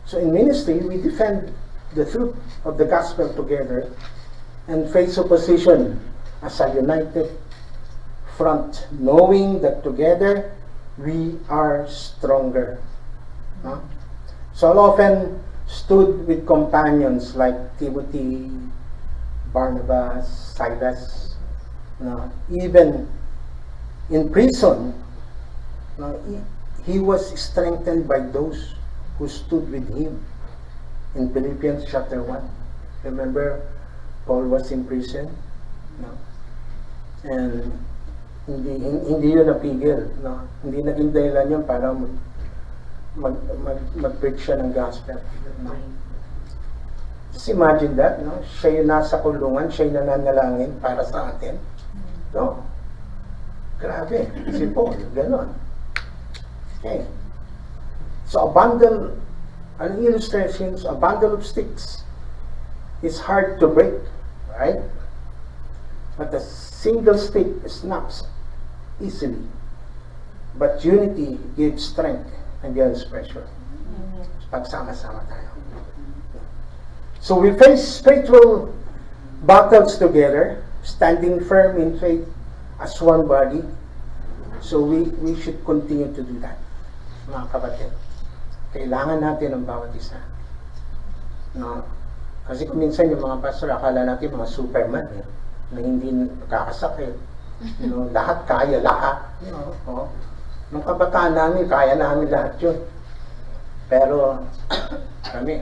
So in ministry, we defend the truth of the gospel together and face opposition as a united front, knowing that together we are stronger. Huh? So I often stood with companions like Timothy, Barnabas, Silas, even in prison, he was strengthened by those who stood with him. In Philippians chapter 1, remember Paul was in prison, and hindi yun napigil, hindi naging dahilan yun para mag-preach siya ng gospel. Just imagine that, no? Siya yung nasa kulungan, siya yung nananalangin para sa atin. No? Grabe, si Paul, gano'n. Okay. So a bundle, an illustration, a bundle of sticks is hard to break, right? But a single stick snaps easily. But unity gives strength against pressure. Pagsama-sama tayo. So we face spiritual battles together, standing firm in faith as one body. So we should continue to do that, mga kapatid. Kailangan natin ang bawat isa. No? Kasi kung minsan yung mga pastor, akala natin mga Superman, na hindi nakakasakit. Lahat kaya, lahat. Nung kabataan namin, kaya namin lahat yun. Pero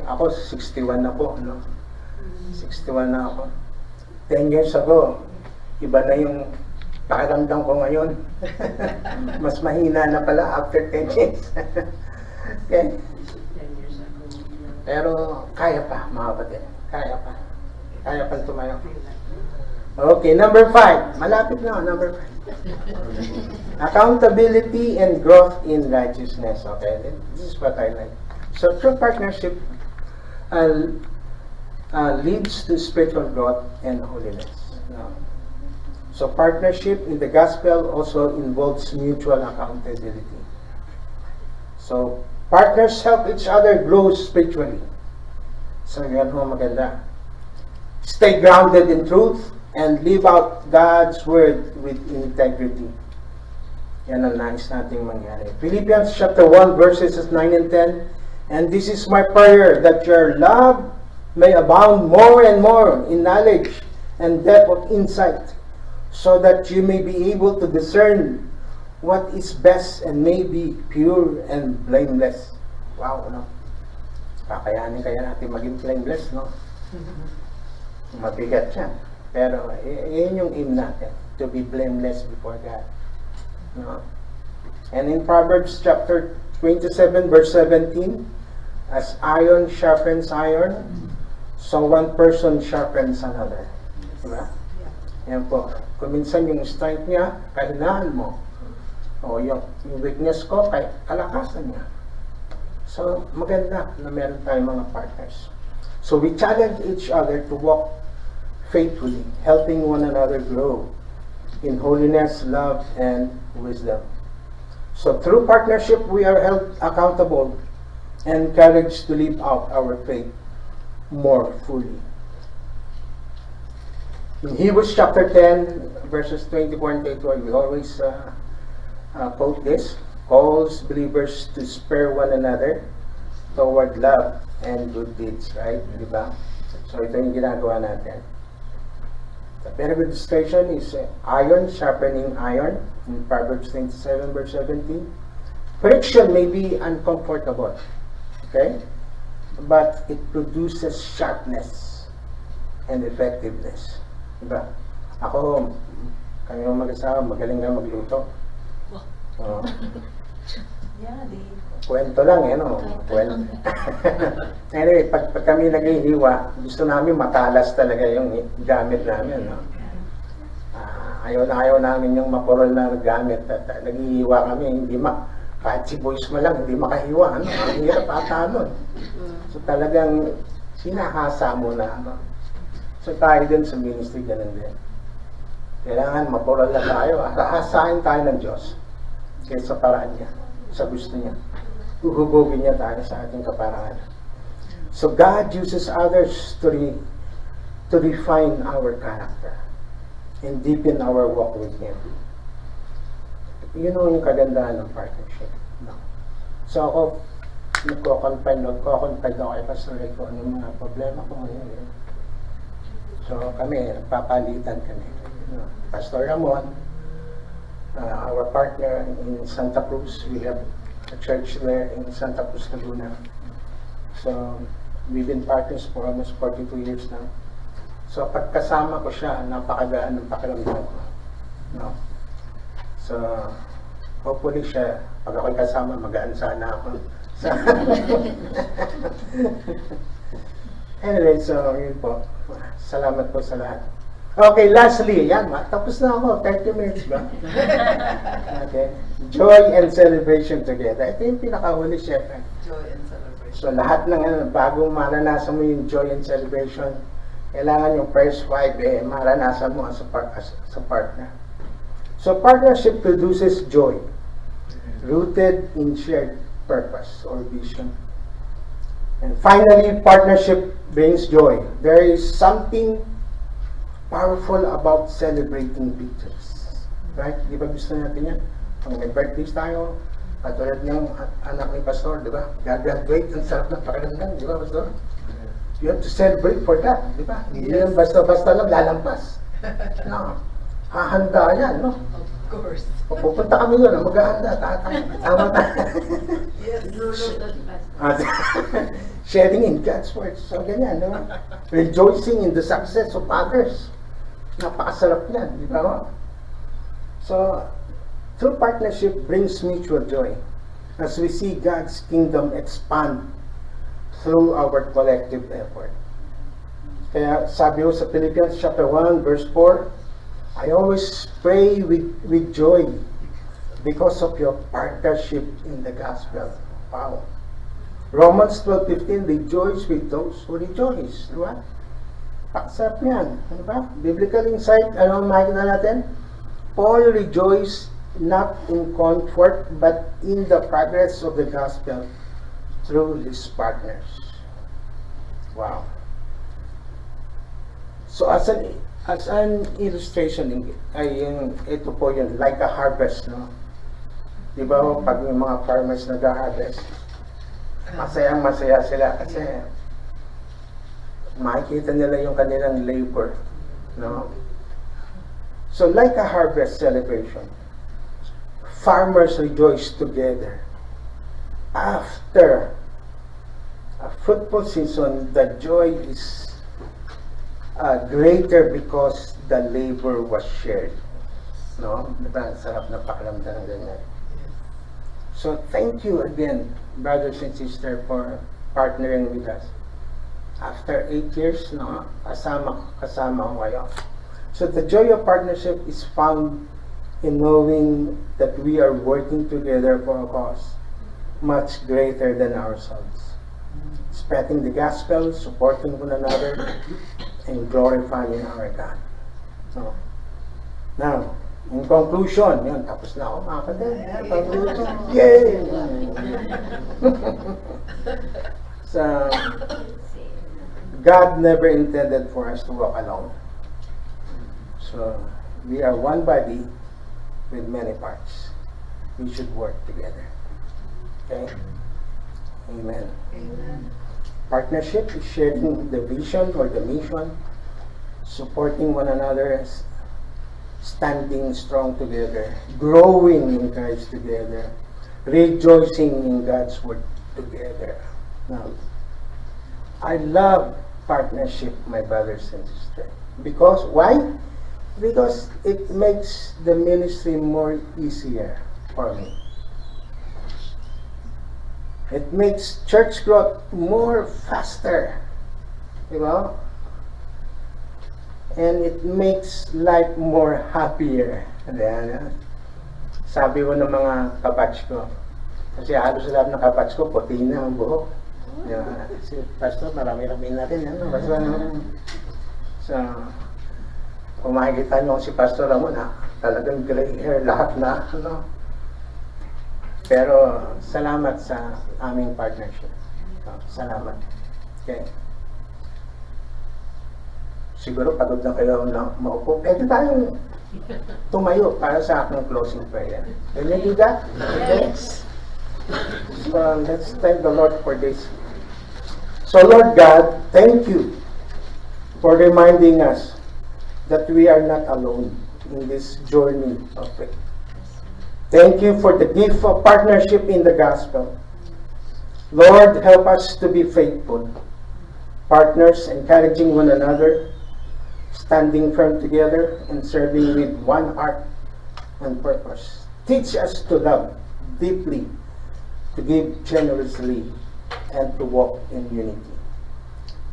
ako 61 na po, 61 na ako. 10 years ago, iba na yung pakiramdam ko ngayon. Mas mahina na pala after 10 years. Okay? Pero kaya pa, mga kapatid. Kaya pa. Kaya pa tumayo. Okay, number 5. Malapit na, number 5. Accountability and growth in righteousness. Okay, this is what I like. So true partnership leads to spiritual growth and holiness. So partnership in the gospel also involves mutual accountability. So partners help each other grow spiritually. So yan ho maganda. Stay grounded in truth and live out God's word with integrity. Yan ang nais nating mangyari. Philippians chapter 1 verses 9 and 10. And this is my prayer, that your love may abound more and more in knowledge and depth of insight, so that you may be able to discern what is best and may be pure and blameless. Wow, no? Kakayanin kaya natin maging blameless, no? Mabigat yan. Pero yun yung aim natin, to be blameless before God. No? And in Proverbs chapter 27 verse 17, as iron sharpens iron, so one person sharpens another. Diba? Yan po. Kung minsan yung strength niya, kahinaan mo. O yung weakness ko, kalakasan niya. So, maganda na meron tayong mga partners. So, we challenge each other to walk faithfully, helping one another grow in holiness, love, and wisdom. So, through partnership, we are held accountable and encouraged to live out our faith more fully. In Hebrews chapter 10, verses 24 and 24, we always quote this, calls believers to spur one another toward love and good deeds, right? Diba? So ito yung ginagawa natin. A very good illustration is iron sharpening iron in Proverbs 27 verse 17. Friction may be uncomfortable, okay? But it produces sharpness and effectiveness. Diba? Ako, kami yung mag-asawa, magaling na magluto. Oh. Kwento lang, no? Kwento. Anyway, pag kami naghihiwa, gusto namin matalas talaga yung gamit namin, no? Ayaw namin yung mapurol na gamit. At naghihiwa kami, kahit si boys mo lang, hindi makahiwa, ano? Ang hirap ata nun. So talagang sinahasa mo na, ano? So tayo din sa ministry, ganun din. Kailangan mapurol na tayo. Hasahin tayo ng Diyos. Kaya sa paraan niya, sa gusto niya. Uhubogin niya tayo sa ating kaparangan. So God uses others to refine our character and deepen our walk with Him. Yun yung kagandahan ng partnership. No? So ako, nagko-confide ako kay Pastor Ray kung ano mga problema ko ngayon. So kami, nagpapalitan kami. No? Pastor Ramon, our partner in Santa Cruz, we have a church there in Santa Cruz, Laguna. So, we've been partners for almost 42 years now. So, pagkasama ko siya, napakagaan ng pakiramdam ko. No? So, hopefully siya, pag ako'y kasama, magaan sana ako. Anyway, so, yun po. Salamat po sa lahat. Okay, lastly, yan, tapos na ako, 30 minutes ba? Okay. Joy and celebration together. Ito yung pinakahuli, Chef. Joy and celebration. So, lahat ng bagong maranasan mo yung joy and celebration, kailangan yung first 5, maranasan mo as a partner. So, partnership produces joy, rooted in shared purpose or vision. And finally, partnership brings joy. There is something powerful about celebrating victories. Right? Di ba gusto natin yan? Pag may birthdays tayo, katulad ng anak ni Pastor, di ba? Gagraduate, ang sarap ng pakiramdam, di ba, Pastor? You have to celebrate for that, di ba? Hindi yan basta-basta lang lalampas. No. Hahanda yan, no? Of course. Pupunta kami doon, maghahanda, tatay. Tama tayo. Yes. Sharing in God's word. So, ganyan, no? Rejoicing in the success of others. Napakasarap yan, di ba? So, true partnership brings mutual joy as we see God's kingdom expand through our collective effort. Kaya sabi ko sa Philippians chapter 1 verse 4, I always pray with joy because of your partnership in the gospel. Wow. Romans 12:15, rejoice with those who rejoice. Di ba? Paksap yan. Di ba? Biblical insight, ano makikita natin? Paul rejoiced not in comfort, but in the progress of the gospel through his partners. Wow. So as an illustration, ito po yun, like a harvest, no? Di ba, pag yung mga farmers nag-harvest, masayang-masaya sila kasi makikita nila yung kanilang labor, no? So like a harvest celebration, farmers rejoice together. After a fruitful season, the joy is greater because the labor was shared, no? Diba? Sarap na pakiramdam ng ganyan. So thank you again, brothers and sisters, for partnering with us. After 8 years, no, kasama ko kayo. So the joy of partnership is found in knowing that we are working together for a cause much greater than ourselves. Spreading the gospel, supporting one another, and glorifying our God. So, now, in conclusion, yun, tapos na ako mga kapatid. Conclusion. Yay! So, God never intended for us to walk alone. So, we are one body with many parts. We should work together. Okay? Amen. Amen. Partnership is sharing the vision or the mission, supporting one another, standing strong together, growing in Christ together, rejoicing in God's word together. Now, I love partnership, my brothers and sisters. Because, why? Because it makes the ministry more easier for me. It makes church growth more faster. You know? And it makes life more happier. Ayan. Sabi ko ng mga kabatch ko, kasi halos lahat ng kabatch ko, puti na ang buhok. Yeah. Si Pastor, marami-rami natin. Ano? Basta, so, kung makikita nyo si Pastor Ramon, talagang gray hair lahat na. Ano? Pero, salamat sa aming partnership. Salamat. Okay. Siguro pagod na kayo na maupo. Pwede tayong tumayo para sa aking closing prayer. Can you do that? Yes. So, let's thank the Lord for this. So, Lord God, thank you for reminding us that we are not alone in this journey of faith. Thank you for the gift of partnership in the gospel. Lord, help us to be faithful partners, encouraging one another, standing firm together, and serving with one heart and purpose. Teach us to love deeply, to give generously, and to walk in unity.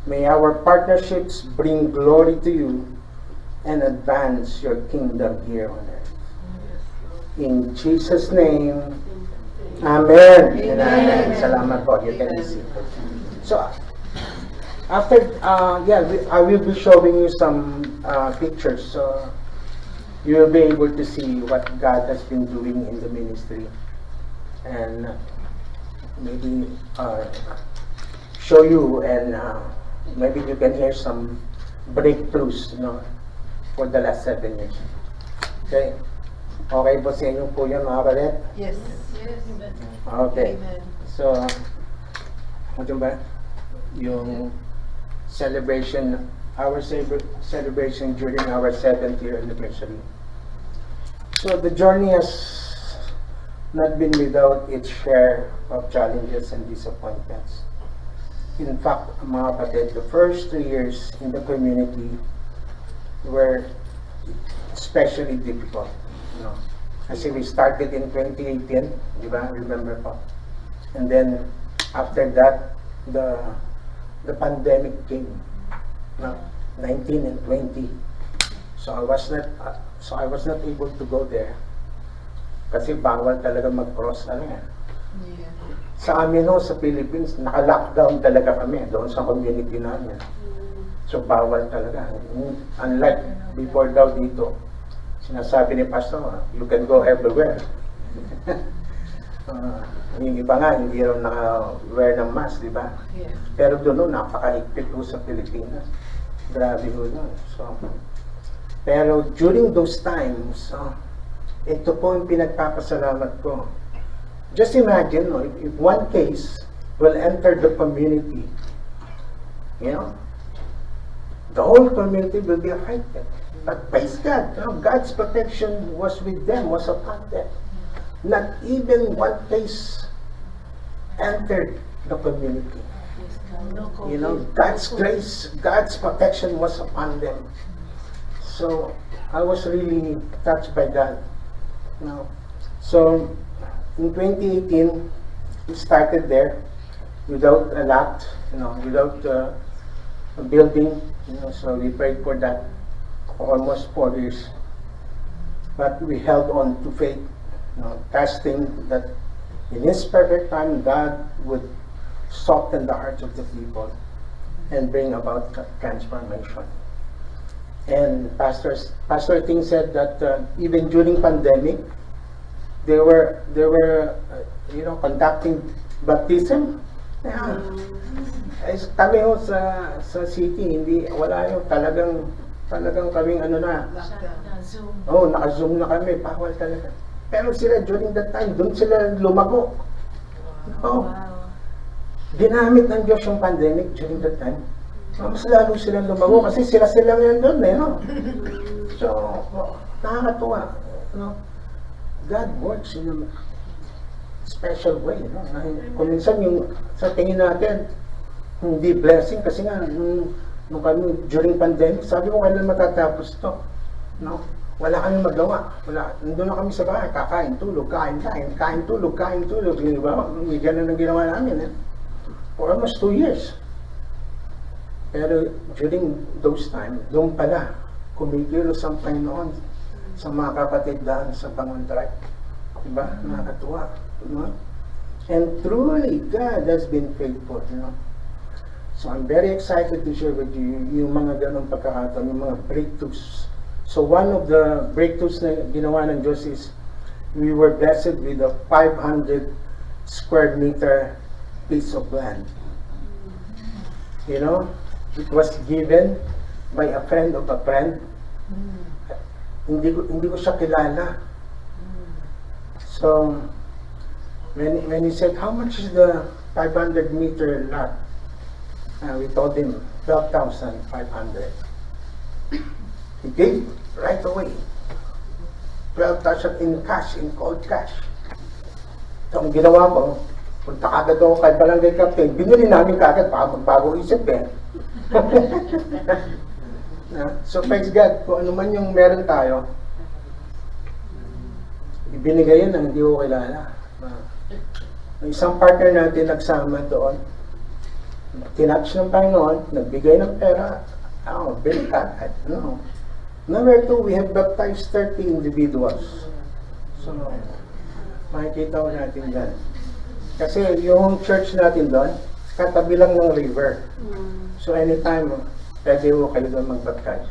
May our partnerships bring glory to you and advance your kingdom here on earth. In Jesus' name, Amen. Amen. Salamat po. You can be seated. So, after, I will be showing you some pictures. So, you will be able to see what God has been doing in the ministry. And maybe show you, and maybe you can hear some breakthroughs, for the last 7 years. Okay? Okay po sa inyo po yan, mga kalet? Yes. Yes. Okay. Amen. So, ano ba? Yung celebration, our celebration during our 7th year anniversary. So, the journey has not been without its share of challenges and disappointments. In fact, mga kapatid, the first 2 years in the community were especially difficult. Kasi we started in 2018, di ba? Remember po. And then, after that, the pandemic came. 19 and 20. So I was not able to go there. Kasi bawal talaga mag-cross Yeah. Sa amin sa Philippines, naka-lockdown talaga kami doon sa community namin. So bawal talaga. Unlike before daw dito, sinasabi ni Pastor, you can go everywhere. Yung iba nga, hindi raw naka-wear ng mask, di ba? Yeah. Pero doon, napaka-higpit po sa Pilipinas. Grabe po doon. So, pero during those times, ito po yung pinagpapasalamat ko. Just imagine, if one case will enter the community, the whole community will be affected. But praise God, God's protection was with them, was upon them. Not even one case entered the community. God's grace, God's protection was upon them. So, I was really touched by God. So, in 2018, we started there without a lot, without a building. So we prayed for that almost 4 years. But we held on to faith, trusting that in His perfect time, God would soften the hearts of the people and bring about transformation. And Pastor Ting said that even during pandemic, they were conducting baptism. Yeah. Kami sa city, wala yung talagang kaming Zoom. naka-zoom na kami, bawal talaga. Pero sila during that time, doon sila lumago. Wow. Ginamit ng Diyos yung pandemic during that time. mas lalo silang lumago kasi sila ngayon doon eh, no? So, nakakatuwa, no? God works in a special way, no? Kung minsan yung sa tingin natin, hindi blessing kasi nga, nung kami, during pandemic, sabi ko kailan matatapos to, no? Wala kami magawa. Nandun na kami sa bahay, kakain, tulog, kain, tulog. Di ba? May ganun ang ginawa namin, eh? For almost 2 years. Pero during those time, doon pala, kumikilos ang Panginoon sa mga kapatid daan sa Bangon Tribe. Diba? Nakakatuwa. Diba? And truly, God has been faithful. You know? So I'm very excited to share with you yung mga ganong pagkakataon, yung mga breakthroughs. So one of the breakthroughs na ginawa ng Diyos is we were blessed with a 500 square meter piece of land. You know, it was given by a friend of a friend. Hindi ko siya kilala. So when he said, how much is the 500 meter lot? We told him 12,500. He gave right away 12,000 in cash, in cold cash. So ang ginawa ko, punta kagad ako kay Barangay Captain, binili namin kagad para magbago isip eh. So praise God, kung ano man yung meron tayo, ibinigay yun ang hindi ko kilala. Isang partner natin nagsama doon, tinatch ng Panginoon, nagbigay ng pera, bili ka, no. Number 2, we have baptized 30 individuals. So, makikita ko natin dyan. Kasi yung church natin doon, katabi lang ng river. So, anytime, pwede ko kayo doon mag-baptize.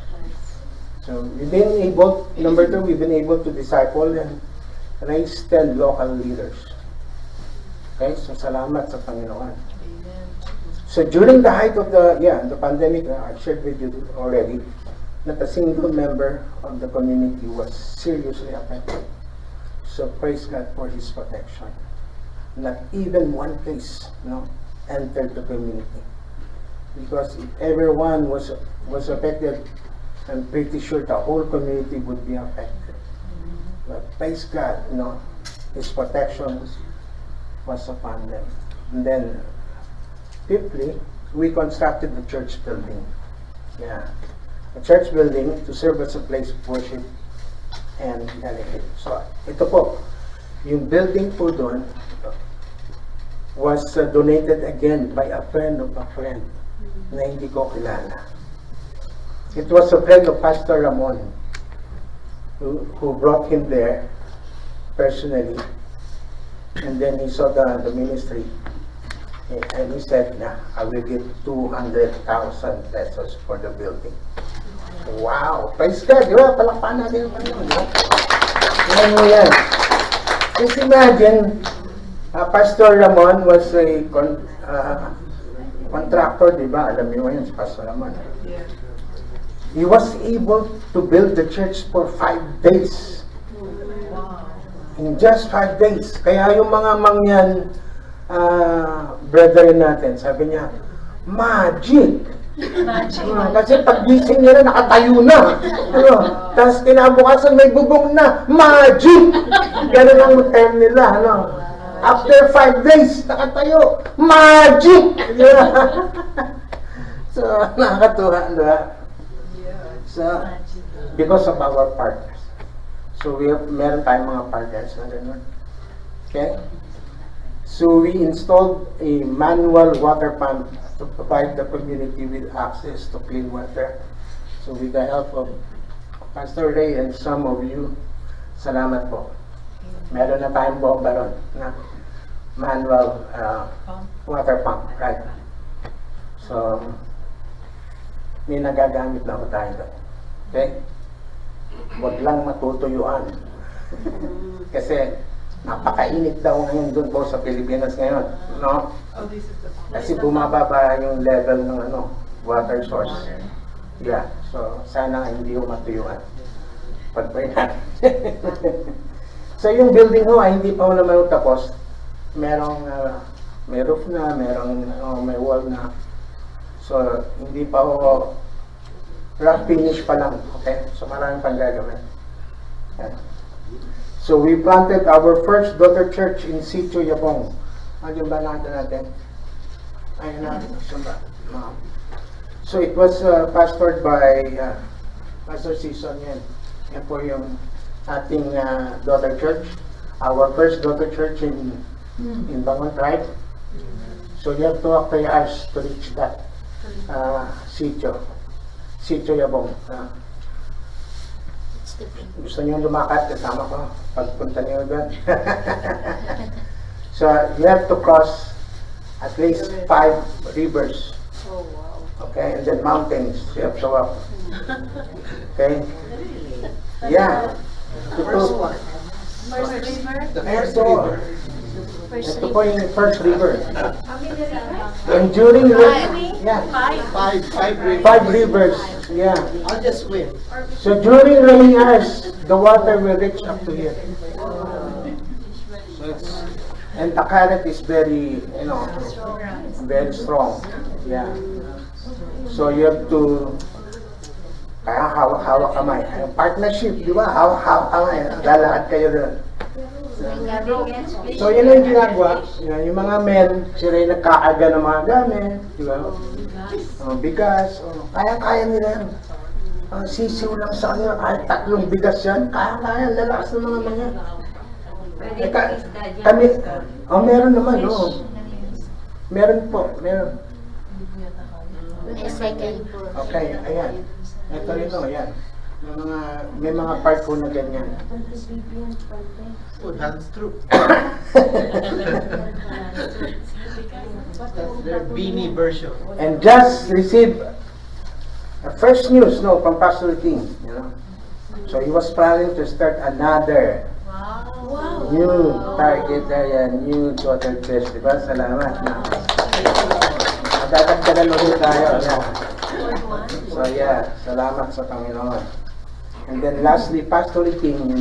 So, we've been able, number 2, we've been able to disciple and raise 10 local leaders. Okay, so salamat sa Panginoon. So, during the height of the pandemic, I shared with you already, not a single member of the community was seriously affected. So praise God for His protection. Not even one case, entered the community. Because if everyone was affected, I'm pretty sure the whole community would be affected. But praise God, His protection was upon them. And then, fifthly, we constructed the church building. Yeah. A church building to serve as a place of worship and fellowship. So, ito po, yung building po doon was donated again by a friend of a friend na hindi ko kilala. It was a friend of Pastor Ramon who brought him there personally, and then he saw the ministry. And he said, I will give 200,000 pesos for the building. Wow! Praise God! Di ba? Palakpakan natin ang Panginoon. Yan mo yan. Just imagine, Pastor Ramon was a contractor, di ba? Alam niyo yan si Pastor Ramon. Yeah. He was able to build the church for 5 days. Wow. In just 5 days. Kaya yung mga mangyan brethren natin, sabi niya, magic! Kasi pag-gising nila, nakatayo na. Tapos kinabukasan, may bubong na. Magic! Ganun ang term nila. After 5 days, nakatayo. Magic! So, nakakatuwa, diba? So, because of our partners. So, meron tayong mga partners na gano'n. Okay? So, we installed a manual water pump to provide the community with access to clean water. So with the help of Pastor Ray and some of you, salamat po. Meron na tayong bomba ron na manual water pump, right? So, may nagagamit na ako tayo doon. Okay? Huwag lang matutuyuan. Kasi napakainit daw ngayon doon po sa Pilipinas ngayon, no? Oh, this is the Kasi bumababa yung level ng water source. Yeah, so sana hindi ko matuyuan. Pag-pray natin. So yung building ho ay hindi pa ho naman tapos. May roof na, may wall na. So, hindi pa ako rough finish pa lang. Okay? So, maraming pang gagawin. Yan. So, we planted our first daughter church in Sitio Yabong. Ano ba natin? Ayun na. So, it was pastored by Pastor Season yan. Yan po yung ating daughter church. Our first daughter church in Bangon Tribe. So, you have to apply us to reach that Sitio Yabong. Gusto niyo lumakad, kasama ko pagpunta niyo doon. So, you have to cross at least 5 rivers. Oh, wow. Okay, and then mountains. You have to walk. Okay? Yeah. The first one. First river? The first Ito. river. Ito po yung first river. How many rivers? And during yeah, Five rivers. 5 rivers. Yeah. I'll just swim. So during raining hours, the water will reach up to here. So it's, and the current is very, very strong. Yeah. So you have to kaya hawak-hawak kamay. Partnership, di ba? Hawak-hawak kamay. Lalakad kayo doon. So yun ang ginagawa. Yung mga men, sila yung nagkakaga ng mga gamit. Di ba? Bigas. Kaya-kaya nila yan. Sisiw lang sa kanila. Kahit 3 bigas yan. Kaya-kaya. Lalakas ng mga mga. Kami, meron naman. Meron po. Meron. Okay, ayan. Ito rin ayan. May mga part po na ganyan. Oh, that's true. That's their beanie version. And just received first news from Pastor King. So he was planning to start another new target area, new daughter church. Diba? Salamat. Magdadagdagan ulit tayo. Yeah. So yeah, salamat sa Panginoon. And then lastly, Pastor King,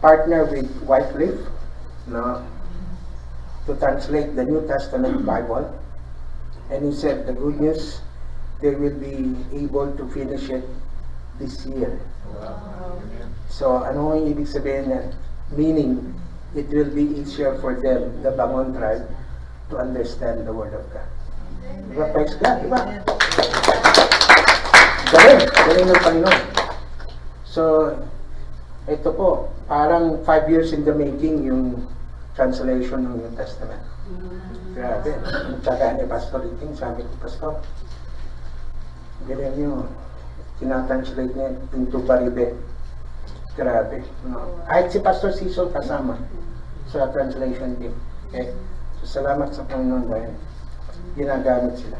partner with Wycliffe, to translate the New Testament Bible. And he said the good news, they will be able to finish it this year. So ano ang ibig sabihin niyan? Meaning, it will be easier for them, the Bangon tribe, to understand the Word of God. Diba? Praise God, diba? Galing ng Panginoon. So, ito po, parang 5 years in the making yung translation ng New Testament. Grabe. Tsaka ni Pastor Iting, sabi ko, Pastor, galing nyo, tinatranslate niya into Baribe. Grabe. Kahit si Pastor Sison kasama sa translation team. Okay? So, salamat sa Panginoon dahil ginagamit sila.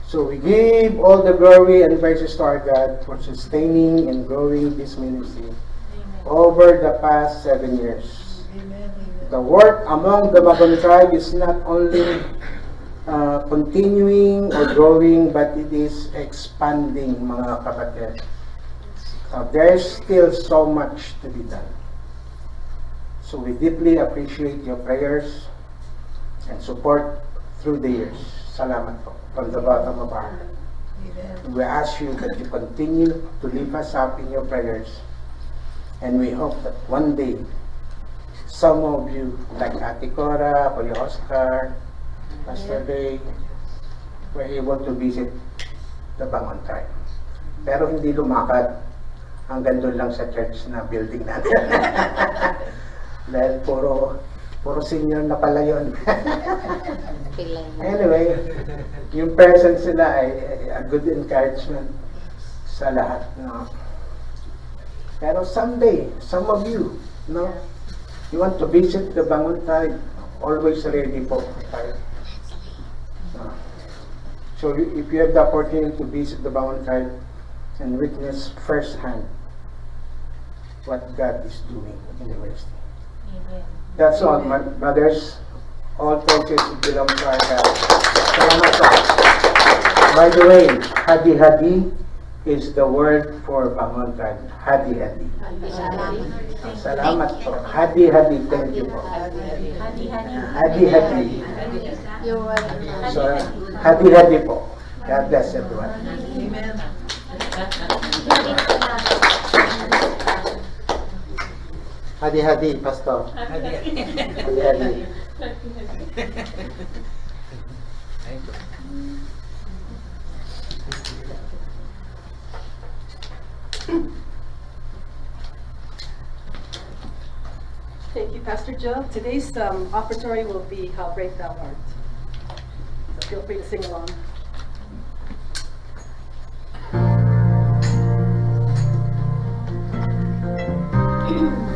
So we give all the glory and praises to our God for sustaining and growing this ministry over the past 7 years. The work among the Bangon tribe is not only continuing or growing, but it is expanding, mga kapatid. There is still so much to be done. So we deeply appreciate your prayers and support through the years. Salamat po, from the bottom of our heart. We ask you that you continue to lift us up in your prayers, and we hope that one day, some of you, like Ate Cora, Kuya Oscar, Pastor Ray, were able to visit the Bangon tribe. Pero hindi lumakad hanggang doon lang sa church na building natin. Dahil puro senior na pala yun. Anyway, yung presence sila ay a good encouragement sa lahat. Pero someday, some of you, you want to visit the Bangon tribe, always ready po tayo. So if you have the opportunity to visit the Bangon tribe and witness firsthand what God is doing in the West. That's all, my brothers. All praises belong to our God. Salamat po. By the way, hadi-hadi is the word for Bangon tribe. Hadi-hadi. Salamat po. Hadi-hadi. Thank you po. Hadi-hadi. You're welcome. So, Hati-hati po. God bless everyone. Amen. Hadi-hadi, Pastor. Hadi-hadi. Thank you, Pastor Joe. Today's offertory will be How Great Thou Art. So feel free to sing along. Yes.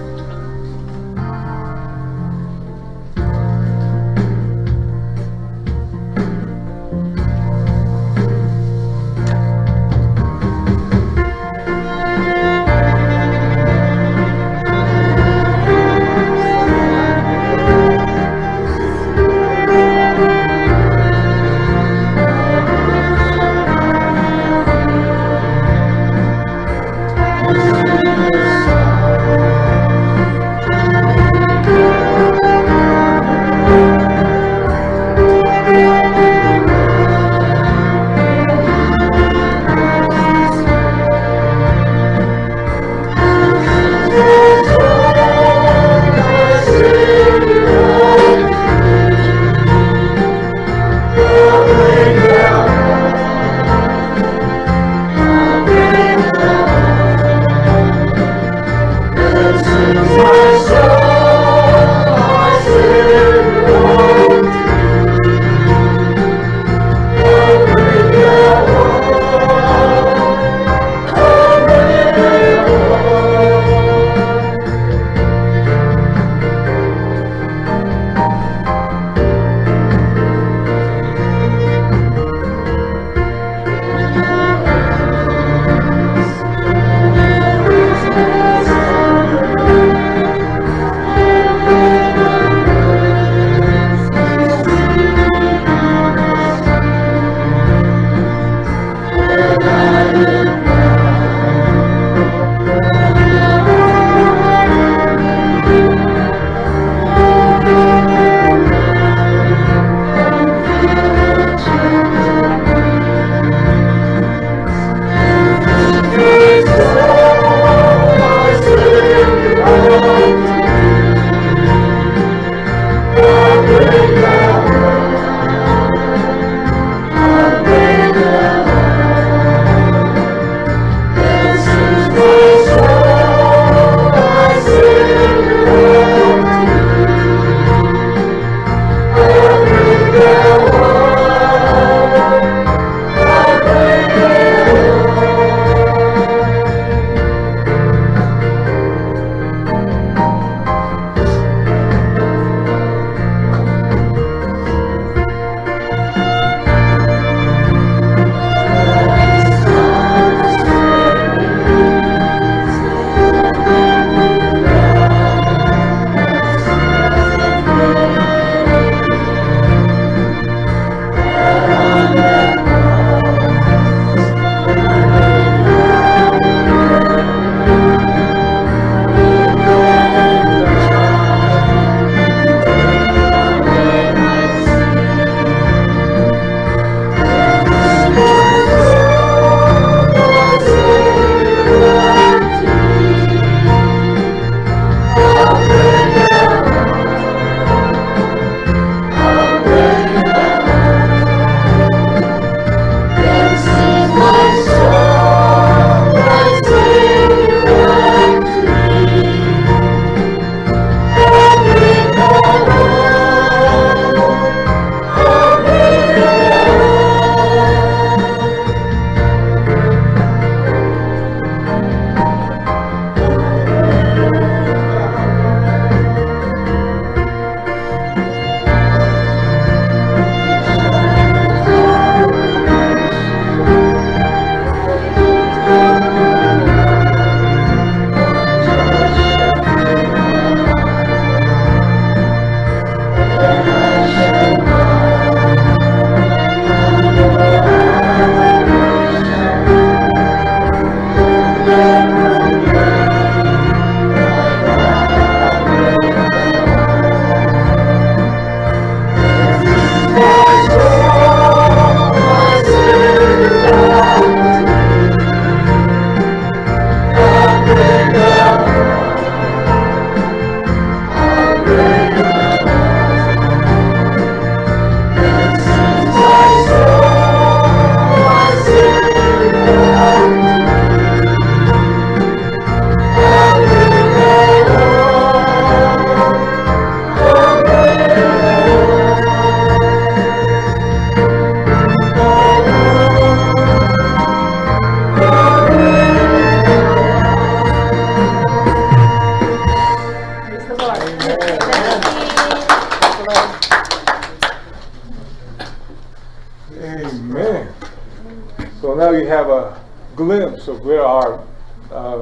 have a glimpse of where our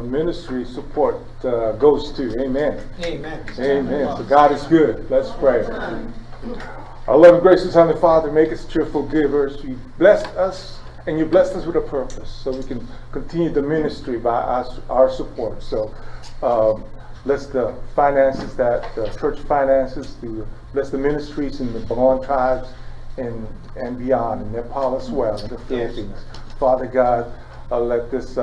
ministry support goes to. Amen. Amen. Amen. So God is good. Let's pray. Our loving, gracious Heavenly Father, make us cheerful givers. You blessed us, and you blessed us with a purpose, so we can continue the ministry by our support. So bless the finances, that the church finances, to bless the ministries in the Bangon tribes and beyond, in Nepal as well, in the Philippines. Father God, let this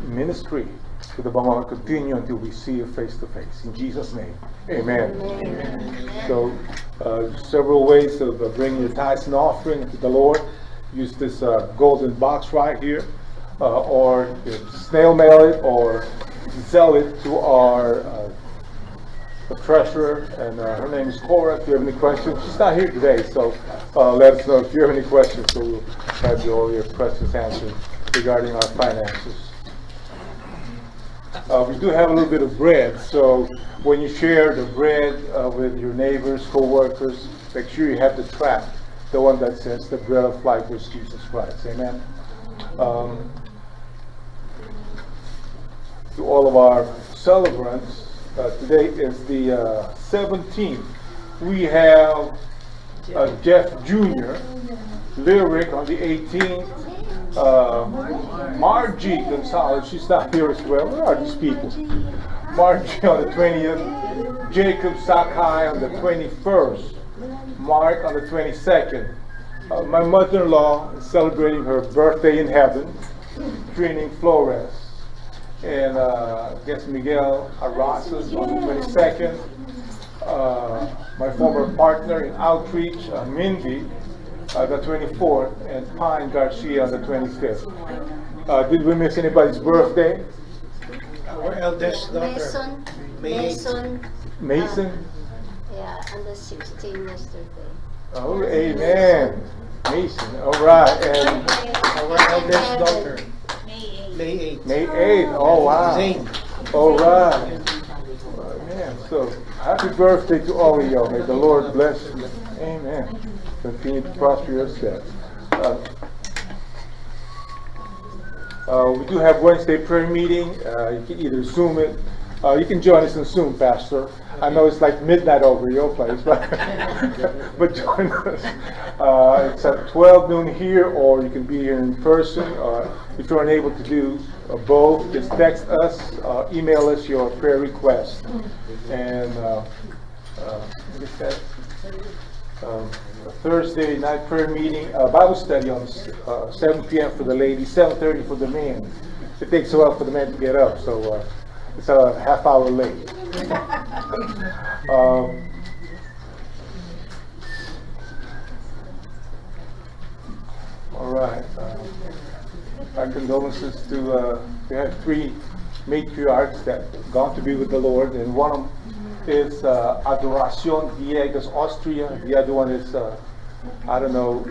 ministry to the Bangon continue until we see you face to face. In Jesus' name, amen. Amen. So several ways of bringing your tithes and offering to the Lord. Use this golden box right here, or snail mail it, or sell it to our treasurer, and her name is Cora. If you have any questions, she's not here today, so let us know if you have any questions, so we'll have all your questions answered regarding our finances. We do have a little bit of bread, so when you share the bread with your neighbors, co-workers, make sure you have the tract, the one that says the bread of life is Jesus Christ. Amen. To all of our celebrants, today is the 17th. We have Jeff Jr., Lyric on the 18th. Margie Gonzalez, she's not here as well. Where are these people? Margie on the 20th. Jacob Sakai on the 21st. Mark on the 22nd. My mother-in-law is celebrating her birthday in heaven, Trining Flores. And I guess Miguel Arrasas on the 22nd. My former partner in outreach, Mindy, the 24th, and Pine Garcia on the 25th. Did we miss anybody's birthday? Our eldest daughter, Mason? Yeah, on the 16th yesterday. Oh, amen. Mason, all right. And our eldest daughter, May 8th. May 8th, oh wow. Zane. All right. Amen. So, happy birthday to all of y'all. May the Lord bless you. Amen. Continue to prosper your steps. We do have Wednesday prayer meeting. You can either Zoom it. You can join us in Zoom, Pastor. I know it's like midnight over your place, but join us. It's at 12 noon here, or you can be here in person. If you're unable to do both, just text us, email us your prayer request, and Thursday night prayer meeting, Bible study on 7 p.m. for the ladies, 7:30 for the men. It takes a while for the men to get up, so it's a half hour late. All right. Our condolences to, we have 3 matriarchs that gone to be with the Lord, and one of them is Adoracion Villegas, Austria. The other one is, I don't know,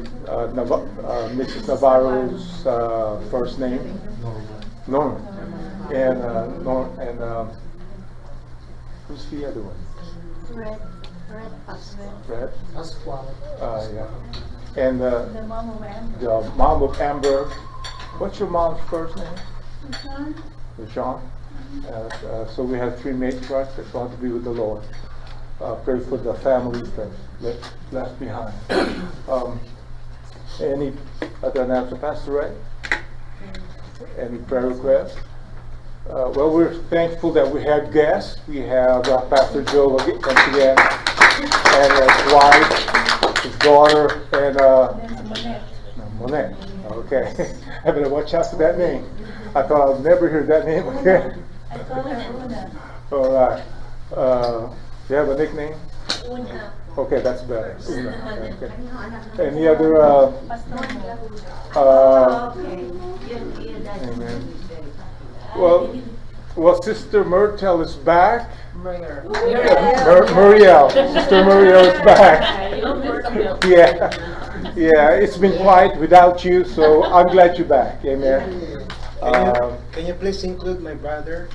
Mrs. Navarro's first name? Norman. And who's the other one? Red Pascual. Yeah. And the mom of Amber. What's your mom's first name? Jean. So we have 3 matriarchs that want to be with the Lord. Pray for the families that left behind. Any other announcement, Pastor Ray? Any prayer requests? Well, we're thankful that we have guests. We have Pastor Joe once again, and his wife, his daughter, and Monet. Okay, I better watch out for that name. I thought I'd never hear that name again. I call her Una. All right. You have a nickname? Una. Okay, that's better. Una. Okay. Any other? Amen. Well, Sister Myrtle is back. Muriel. Sister Muriel is back. Yeah. It's been quiet without you, so I'm glad you're back. Amen. Can you please include my brother,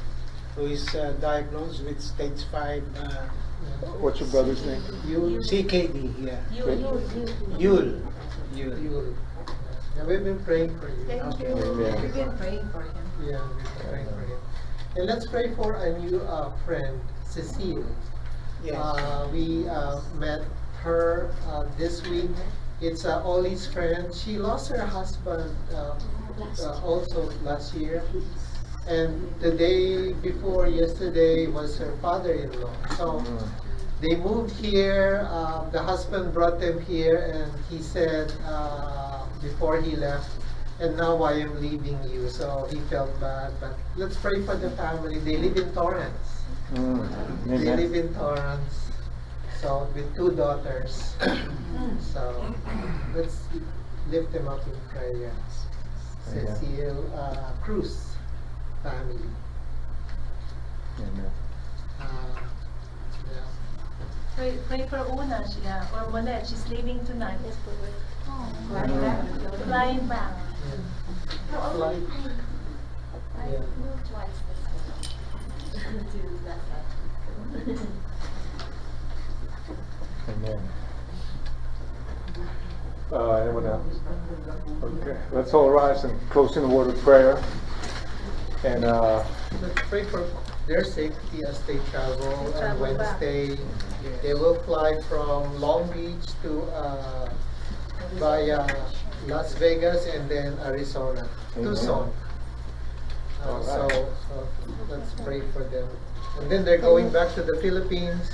who is diagnosed with stage 5? What's your brother's name? CKD. Yeah. Yul. Yeah, we've been praying for you. Thank you. Amen. We've been praying for him. Yeah, we've been praying for him. And let's pray for a new friend, Cecile. We met her this week. It's Ollie's friend. She lost her husband also last year. And the day before yesterday was her father-in-law. So they moved here. The husband brought them here, and he said before he left, "And now I am leaving you." So he felt bad. But let's pray for the family. They live in Torrance. They live in Torrance. So with 2 daughters. So let's lift them up in prayer. Cecile Cruz family. Amen. Yeah. Pray for Una, or Monette. She's leaving tonight. Flying back. Like, yeah. Amen. Anyone else? Okay. Let's all rise and close in a word of prayer. And Let's pray for their safety as they travel on Wednesday. They will fly from Long Beach to via Las Vegas and then Arizona, Tucson. So let's pray for them. And then they're going back to the Philippines.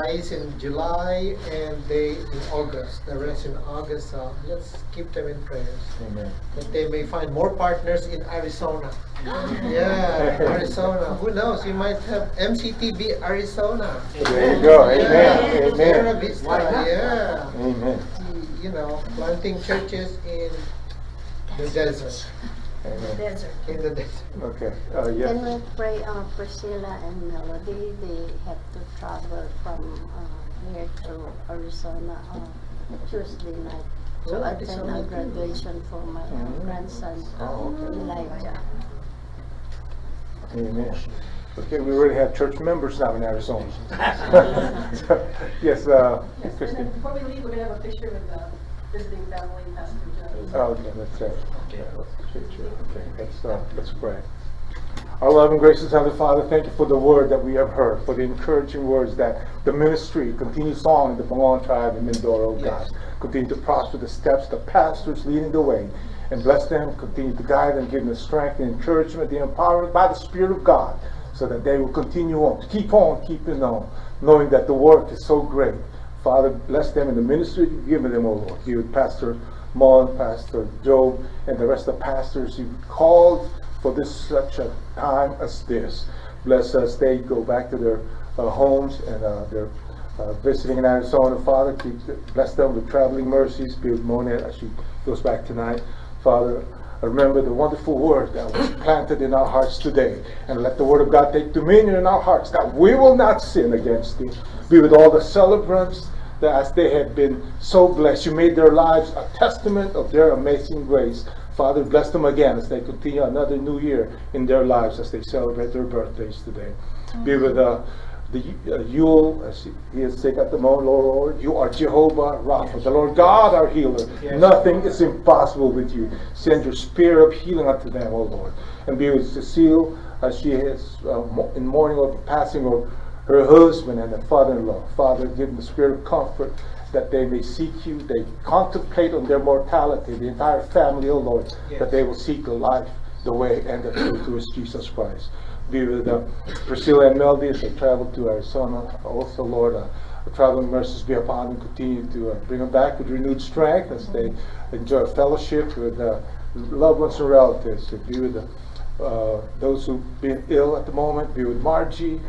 Is in July and they in August. The rest in August. Let's keep them in prayers. Amen. That they may find more partners in Arizona. Yeah, Arizona. Who knows? You might have MCTV Arizona. There you go. Amen. Amen. Sierra Vista. Yeah. Amen. You know, planting churches in the desert. Amen. Desert. In the desert. Okay. Can Yes. we pray Priscilla and Melody? They have to travel from here to Arizona on Tuesday night to Oh, attend Arizona a too. graduation for my grandson, Elijah. Amen. Okay, we already have church members now in Arizona. So, yes, Yes, Christine. and then before we leave, we're going to have a picture with visiting family, Pastor Joe. Oh, okay, that's it. Okay, let's pray. Our loving gracious Heavenly Father, thank you for the word that we have heard, for the encouraging words that the ministry continues on in the Bangon tribe in Mindoro, oh God. Continue to prosper the steps, the pastors leading the way, and bless them, continue to guide them, give them the strength, the encouragement, the empowerment by the Spirit of God, so that they will continue on, to keep on keeping on, knowing that the work is so great. Father, bless them in the ministry you've given them, O Lord. Be with Pastor Mon, Pastor Joe, and the rest of the pastors you've called for this such a time as this. Bless us. They go back to their homes and they're visiting in Arizona. Father, bless them with traveling mercies. Be with Monette as she goes back tonight. Father, remember the wonderful word that was planted in our hearts today. And let the word of God take dominion in our hearts, that we will not sin against thee. Be with all the celebrants, that as they have been so blessed, you made their lives a testament of their amazing grace. Father, bless them again as they continue another new year in their lives as they celebrate their birthdays today. Be with Yule, as he is sick at the moment, Lord. You are Jehovah Rapha, the Lord God, our healer. Yes. Nothing is impossible with you. Send your spirit of healing unto them, O Lord. And be with Cecile as she is in mourning of the passing of her husband and the father-in-law. Father, give them the spirit of comfort, that they may seek you, they contemplate on their mortality, the entire family, O Lord, that they will seek the life, the way, and the truth, who is Jesus Christ. Be with Priscilla and Melody as they travel to Arizona. Also, Lord, traveling mercies be upon them. Continue to bring them back with renewed strength as they enjoy fellowship with loved ones and relatives. Be with those who've been ill at the moment. Be with Margie.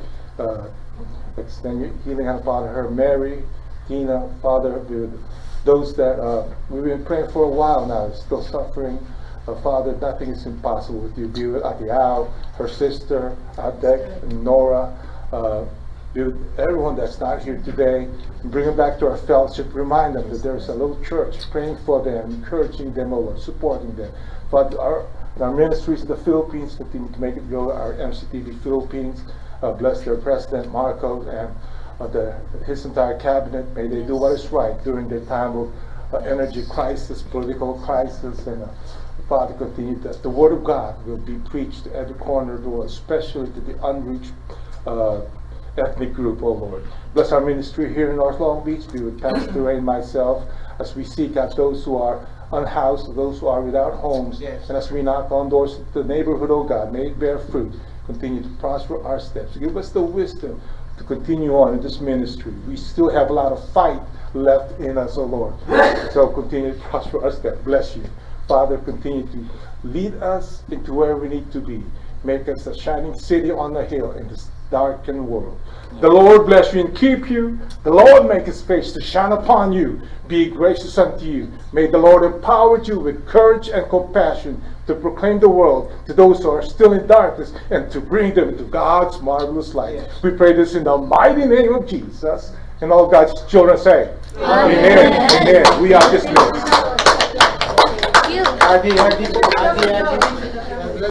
Extend your healing hand upon her. Mary, Tina, Father, be with those that we've been praying for a while now, still suffering. Father, nothing is impossible with you. Be with Atiao, her sister, Adek, and Nora. Be with everyone that's not here today. Bring them back to our fellowship. Remind them that there's a little church praying for them, encouraging them, supporting them. Father, our ministries in the Philippines continue to make it go. Our MCTV Philippines, bless their president, Marco, and his entire cabinet. May they do what is right during their time energy crisis, political crisis, and Father, continue that the Word of God will be preached at every corner of the world, especially to the unreached ethnic group, oh Lord. Bless our ministry here in North Long Beach. Be with Pastor Ray and myself as we seek out those who are unhoused, those who are without homes, Yes. and as we knock on doors to the neighborhood, oh God, may it bear fruit. Continue to prosper our steps. Give us the wisdom to continue on in this ministry. We still have a lot of fight left in us, oh Lord. So continue to prosper our steps. Bless you. Father, continue to lead us into where we need to be. Make us a shining city on the hill in this darkened world. The Lord bless you and keep you. The Lord make his face to shine upon you. Be gracious unto you. May the Lord empower you with courage and compassion to proclaim the world to those who are still in darkness and to bring them into God's marvelous light. Yes. We pray this in the mighty name of Jesus. And all God's children say, Amen. Amen. We are dismissed. Thank you. Adi.